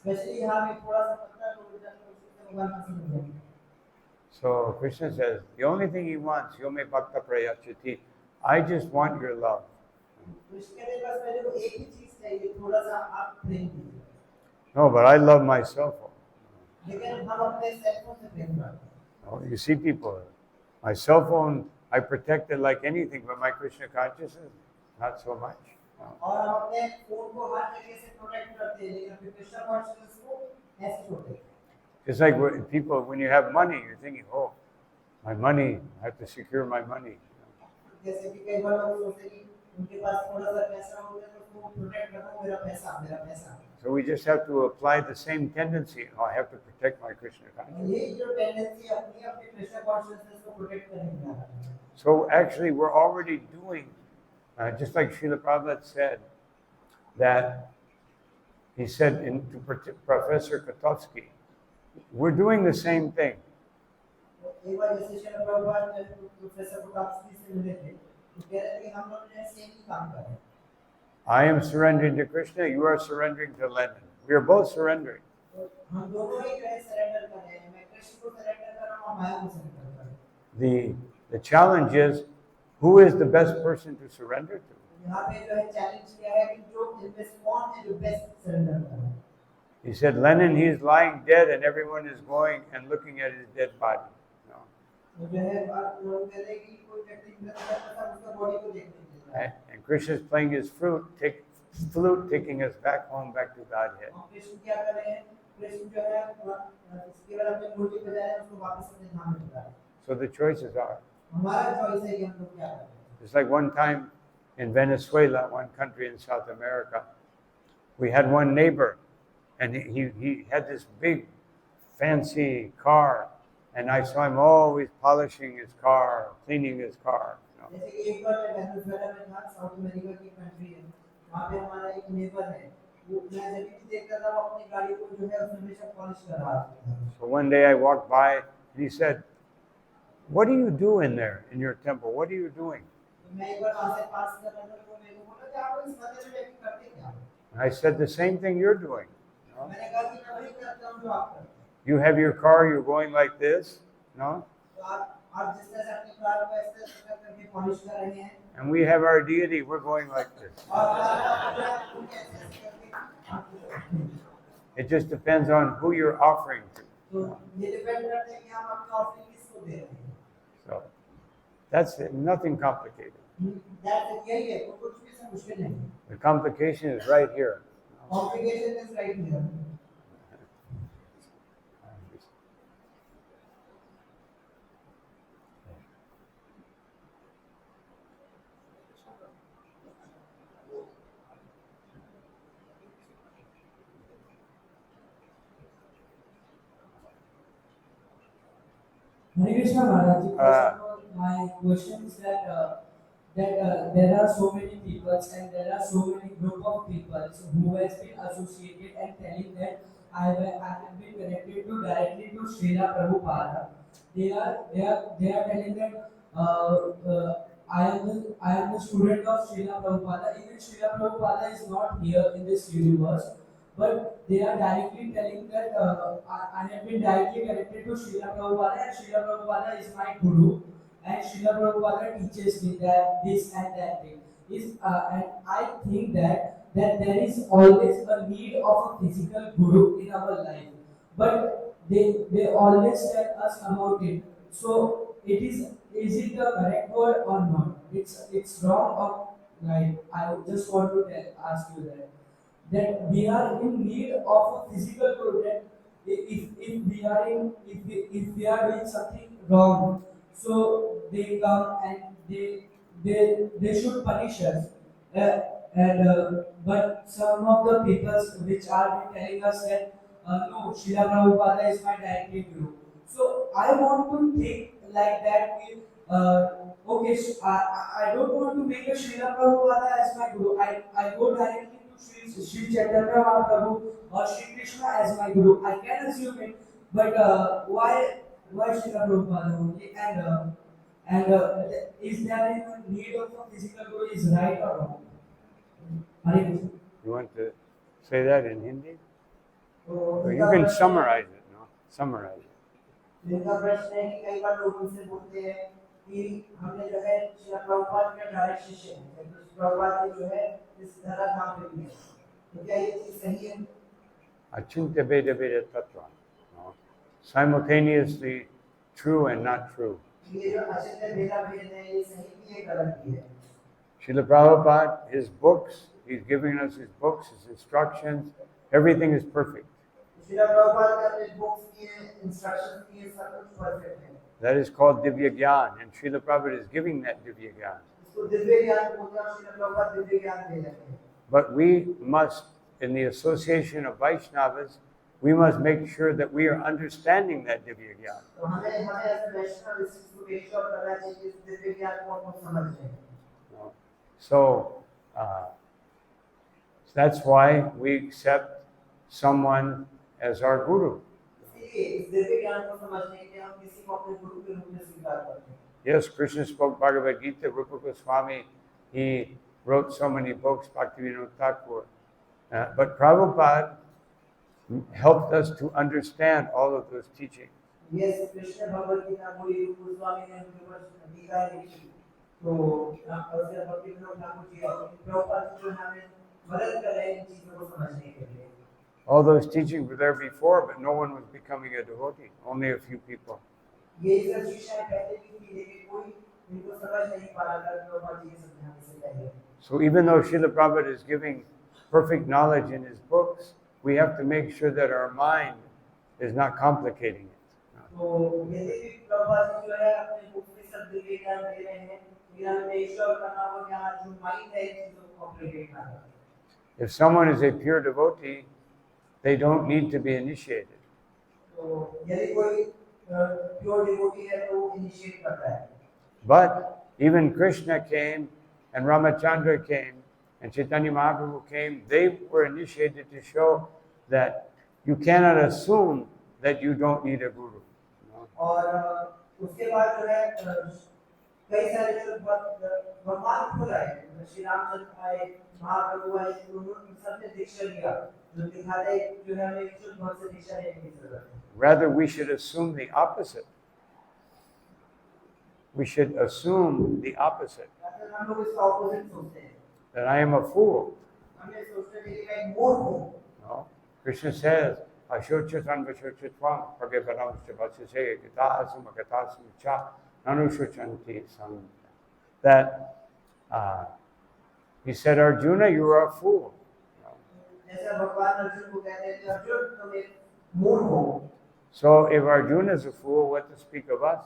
Specially यहाँ में थोड़ा सा पत्ता टूट जाता है उससे भगवान प्रसन्न हो जाएंगे। So Krishna says, the only thing he wants, Yome Bhakta Prayachati, I just want your love. Krishna कहते हैं बस मेरे को एक ही चीज चाहिए, थोड़ा सा आप प्रेम कीजिए। No, but I love my cell phone. लेकिन हम अपने सेल फोन से प्रेम करते हैं। Oh, you see people, my cell phone, I protect it like anything, but my Krishna consciousness, not so much. No. और हम अपने फोन को हर तरीके से प्रोटेक्ट करते हैं, लेकिन अपने कृष्ण कॉन्शियसनेस को ऐसे छोड़ते हैं। It's like people, when you have money, you're thinking, oh, my money, I have to secure my money. जैसे कि कई बार लोग सोचते हैं कि उनके पास थोड़ा सा पैसा होता है तो उसको प्रोटेक्ट करना, मेरा पैसा, मेरा पैसा। So we just have to apply the same tendency. Oh, I have to protect my Krishna consciousness. ये जो टेंडेंसी अपनी अपने कृष्ण कॉन्शियसनेस को प्रोटेक्ट करने की है। So actually, we're already doing, just like Srila Prabhupada said, that he said to Professor Kotovsky, we're doing the same thing. एक बार जैसे श्रील प्रभुपाद प्रोफेसर कोटाप्स्की से मिले थे, तो कह रहे थे कि हम लोग ने सेम ही काम कर रहे हैं। I am surrendering to Krishna, you are surrendering to Lenin. We are both surrendering. हम दोनों ही जो है सरेंडर कर रहे हैं, मैं कृष्ण को सरेंडर कर रहा हूँ और माया को सरेंडर कर रहा हूँ। The challenge is, who is the best person to surrender to? यहाँ पे जो है चैलेंज क्या है कि जो इनमें से कौन है जो बेस्ट सरेंडर कर रहा है। He said, Lenin, he's lying dead and everyone is going and looking at his dead body. No. तो जो है लोग कहते हैं कि कोई व्यक्ति मृत करता था उसका बॉडी को देखने के लिए। And Krishna is playing his flute, taking us back home, back to Godhead. और कृष्ण क्या कर रहे हैं? कृष्ण जो है केवल अपने मूर्ति बजा रहे हैं, उसको वापस अपने धाम में बुला रहे हैं। So the choices are. हमारा चॉइस है कि हम लोग क्या करें। It's like one time in Venezuela, one country in South America, we had one neighbor, and he had this big, fancy car, and I saw him always polishing his car, cleaning his car. जैसे कि एक बार मैं Venezuela में था, south America की country है, वहाँ पे हमारा एक नेबर है, वो मैं जब भी देखता था वो अपनी गाड़ी को जो है उसमें हमेशा पॉलिश कर रहा था। So one day I walked by, and he said, "What do you do in there, in your temple? What are you doing?" मैं एक बार वहाँ से पास कर रहा था, तो मेरे को बोला कि आप इस मंदिर में बैठ करते क्या? And I said, "The same thing you're doing. मैंने कहा कि मैं वही करता हूँ जो आप करते हैं। You have your car, you're going like this, no? तो आप जिस तरह से अपनी कार को ऐसे करके पॉलिश कर रहे हैं, And we have our deity, we're going like this." और आप उनके ऐसे करके It just depends on who you're offering to. तो ये डिपेंड करता है कि हम अपनी ऑफरिंग किसको दे रहे हैं। So that's it, nothing complicated. That यही है, तो कुछ भी इसमें मुश्किल नहीं है। The complication is right here. Complication is right here. Hare Krishna Maharaj, first of all, my question is that there are so many people and there are so many group of people who has been associated and telling that I have been connected to directly to Srila Prabhupada. They are telling that I am the student of Srila Prabhupada. Even Srila Prabhupada is not here in this universe. But they are directly telling that I have been directly connected to Srila Prabhupada and Srila Prabhupada is my guru and Srila Prabhupada teaches me that this and that thing. And I think that there is always a need of a physical guru in our life. But they always tell us about it. So is it the correct word or not? It's wrong or right? I just want to ask you that we are in need of a physical guru. That if we are doing something wrong, so they come and they should punish us. But some of the people which are telling us that no, Srila Prabhupada is my directly guru. So I want to think like that. Okay, so I don't want to make a Srila Prabhupada as my guru. I go directly to Sri Chaitanya Mahaprabhu or Sri Krishna as my guru. I can assume it, but why Srila Prabhupada only? And is there a need of a physical guru is right or wrong? Hare Krishna. You want to say that in Hindi? तो You can summarize it, no? Summarize it. जिनका प्रश्न है कि कई बार लोग मुझसे बोलते हैं कि हमने जो है श्रील प्रभुपाद के डायरेक्ट शिष्य हैं, तो प्रभुपाद ने जो है इस तरह काम कर दिया, तो क्या ये चीज सही है? Achintya Veda Veda Tattva. No? Simultaneously true and not true. ये जो अचिंत्य भेदा भेद है ये सही भी है गलत भी है। Srila Prabhupada, his books, he's giving us his books, his instructions, everything is perfect. Srila Prabhupada का अपने बुक्स की इंस्ट्रक्शंस की सब कुछ परफेक्ट है। That is called Divya Gyan, and Srila Prabhupada is giving that Divya Gyan. इसको दिव्य ज्ञान बोलते हैं, श्रील प्रभुपाद दिव्य ज्ञान दे रहे हैं। But we must, in the association of Vaishnavas, we must make sure that we are understanding that Divya Gyan. तो हमें ऐसे वैष्णव इसको make sure करना चाहिए कि इस दिव्य ज्ञान को हम समझ लें। So that's why we accept someone as our guru. इसीलिए इस दिव्य ज्ञान को समझने के लिए हम किसी को अपने गुरु के रूप में स्वीकार करते हैं। Yes, Krishna spoke Bhagavad Gita, Rupa Goswami, he wrote so many books, Bhaktivinoda Thakur. But Prabhupada helped us to understand all of those teachings. Yes, Krishna Bhagavad Gita पूरी रूप गोस्वामी ने उनके ऊपर टीका लिखी। तो अवसर भक्तिविनोद ठाकुर जी और प्रभुपाद जो हमें मदद कर रहे हैं इन चीजों को समझने के लिए। All those teachings were there before, but no one was becoming a devotee, only a few people. ये सब शिक्षाएं पहले भी थी लेकिन कोई इनको समझ नहीं पा रहा था प्रभुपाद जी के समझाने से पहले। So even though Srila Prabhupada is giving perfect knowledge in his books, we have to make sure that our mind is not complicating it. तो यदि भी प्रभुपाद जी जो है अपने बुक में सब दिव्य ज्ञान दे रहे हैं, तो हमें मेक श्योर करना होगा कि हमारा जो माइंड है इन चीजों को कॉम्प्लिकेट ना करे। If someone is a pure devotee, they don't need to be initiated. तो यदि कोई प्योर डिवोटी है तो वो इनिशिएट करता है। But even Krishna came and Ramachandra came and Chaitanya Mahaprabhu came, they were initiated to show that you cannot assume that you don't need a guru. और उसके बाद जो है कई सारे जो भगवान खुद आए, श्री रामचंद्र आए, महाप्रभु आए, उन्होंने सबने दीक्षा लिया, जो दिखाता है जो है हमें शुद्ध भक्त से दीक्षा लेने की जरूरत है। Rather, we should assume the opposite. We should assume the opposite. हम लोग इसका ऑपोजिट सोचते हैं। That I am a fool. हमने सोचते हैं कि मैं एक मूर्ख हूँ। No. Krishna says, Ashochatan Vashochitvam, Bhagavanam Shabasase, Gatasam, Gatasam Cha, Nanushuchanti Sam. That he said, Arjuna, you are a fool. जैसा भगवान अर्जुन को कहते हैं कि अर्जुन तुम एक मूर्ख हो। So if Arjuna is a fool, what to speak of us?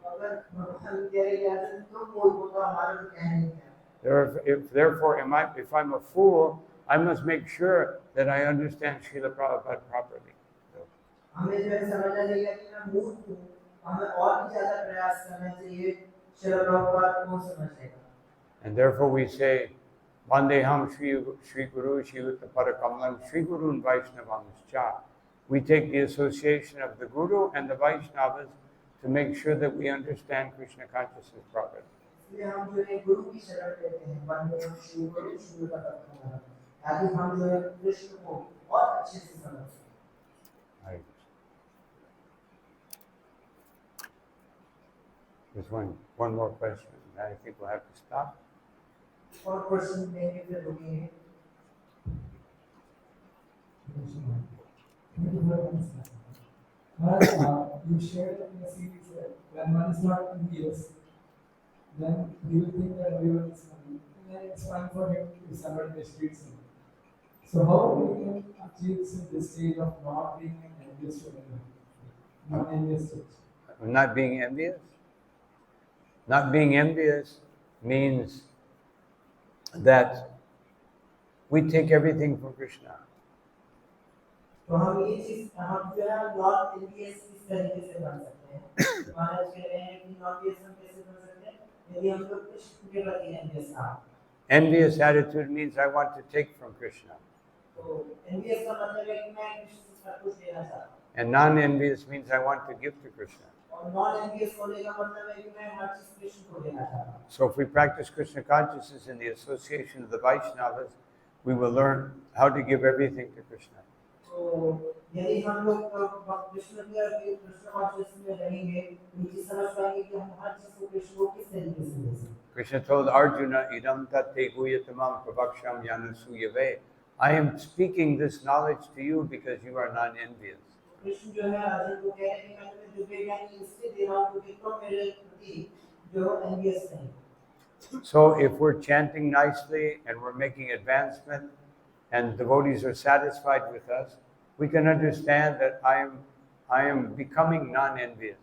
अगर भगवान कह रहे हैं अर्जुन तुम मूर्ख हो तो हमारा तो कहना ही है। Therefore, if I'm a fool, I must make sure that I understand Srila Prabhupada properly. हमें जो है समझना चाहिए कि मैं मूर्ख हूँ, हमें और भी ज़्यादा प्रयास करना चाहिए श्रील प्रभुपाद को समझने का। And therefore we say, Vandeham Shri Guru Shri Parakamal Shri Gurun Vaishnavamscha. We take the association of the Guru and the Vaishnavas to make sure that we understand Krishna consciousness properly. इसलिए हम जो है गुरु की शरण लेते हैं, वंदे श्री गुरु श्री परकामल, ताकि हम जो है कृष्ण को और अच्छे से समझ सकें। Right. There's one more question. I think we'll have to stop. और क्वेश्चन लेंगे फिर रुकेंगे। You shared in the series that when one is not envious, then he will think that everyone is funny, and then it's fine for him if somebody mistreats him. So how we can achieve this stage of not being envious to anyone, not envious to Not being envious? Not being envious means that we take everything from Krishna. तो हम ये चीज हम जो है not envious इस तरीके से बन सकते हैं। महाराज कह रहे हैं कि नॉट एनवियस हम कैसे बन सकते हैं यदि हम लोग कृष्ण के प्रति एनवियस ना हो। Envious attitude means I want to take from Krishna. तो एनवियस का मतलब है कि मैं कृष्ण से सब कुछ लेना चाहता हूँ। And non-envious means I want to give to Krishna. और नॉन एनवियस होने का मतलब है कि मैं हर चीज कृष्ण को देना चाहता हूँ। So if we practice Krishna consciousness in the association of the Vaishnavas, we will learn how to give everything to Krishna. तो यदि हम लोग कृष्ण के कृष्ण कॉन्शियसनेस में रहेंगे तो ये समझ पाएंगे कि हम हर चीज को कृष्ण को किस तरीके से ले सकते हैं। Krishna told Arjuna, Idam tate guyatamam prabhaksham yanasuyave. I am speaking this knowledge to you because you are non-envious. Krishna जो है अर्जुन को कह रहे हैं कि मैं तुम्हें दिव्य ज्ञान इसलिए दे रहा हूँ क्योंकि तुम मेरे प्रति जो एनवियस नहीं। So if we're chanting nicely and we're making advancement and devotees are satisfied with us, we can understand that I am becoming non-envious.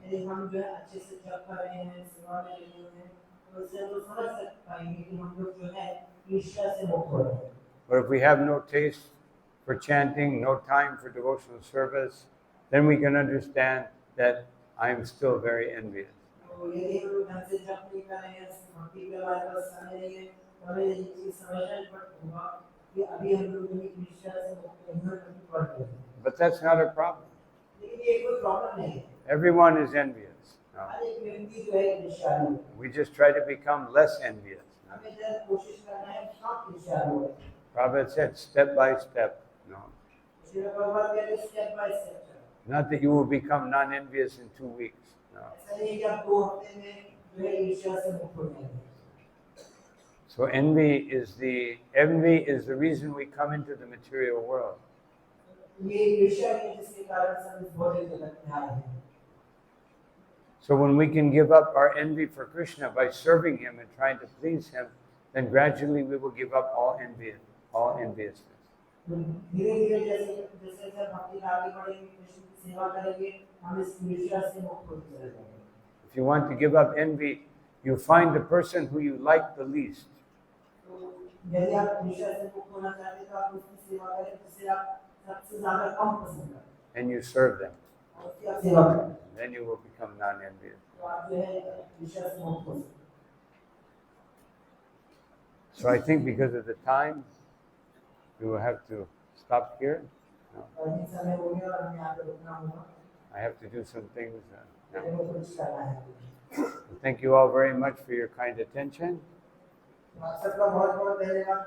यदि हम जो है अच्छे से जप कर रहे हैं सेवा में लगे हुए हैं तो इससे हम लोग समझ पाएंगे कि हम लोग जो है ईर्ष्या से मुक्त हो रहे हैं। But if we have no taste for chanting, no time for devotional service, then we can understand that I am still very envious. तो यदि हम लोग ढंग से जप नहीं कर रहे हैं भक्ति के बारे में समय नहीं है तो हमें ये चीज समझना पड़ेगा कि अभी हम लोग ईर्ष्या से मुक्त नहीं हो रहे हैं। But that's not a problem. लेकिन ये कोई प्रॉब्लम नहीं है। Everyone is envious. No. हर एक व्यक्ति जो है ईर्ष्यालु है। We just try to become less envious. हमें जरा कोशिश करना है कम ईर्ष्यालु हो। Prabhupada said, step by step. No. इसलिए प्रभुपाद कहते हैं स्टेप बाय स्टेप चलो। Not that you will become non-envious in 2 weeks. No. ऐसा नहीं कि आप 2 हफ्ते में जो है ईर्ष्या से मुक्त हो जाएंगे। So envy is the reason we come into the material world. ये ईर्ष्या है जिसके कारण सब इस भौतिक जगत में आए हैं। So when we can give up our envy for Krishna by serving him and trying to please him, then gradually we will give up all enviousness. धीरे-धीरे जैसे भक्ति में आगे बढ़ेंगे कृष्ण की सेवा करेंगे हम इस ईर्ष्या से मुक्त होते चले जाएंगे। If you want to give up envy, you find the person who you like the least. तो यदि आप ईर्ष्या से मुक्त होना चाहते हैं तो आप उसकी सेवा करें जिसे आप सबसे ज्यादा कम पसंद करते हैं। And you serve them. और उसकी आप सेवा करें। Then you will become non-envious. तो आप जो है ईर्ष्या से मुक्त हो सकते हैं। So I think because of the time, we will have to stop here. No. और इस समय हो गया और हमें यहाँ पे रुकना होगा। I have to do some things. Now. हमें कुछ करना है। Thank you all very much for your kind attention. आप सबका बहुत-बहुत धन्यवाद।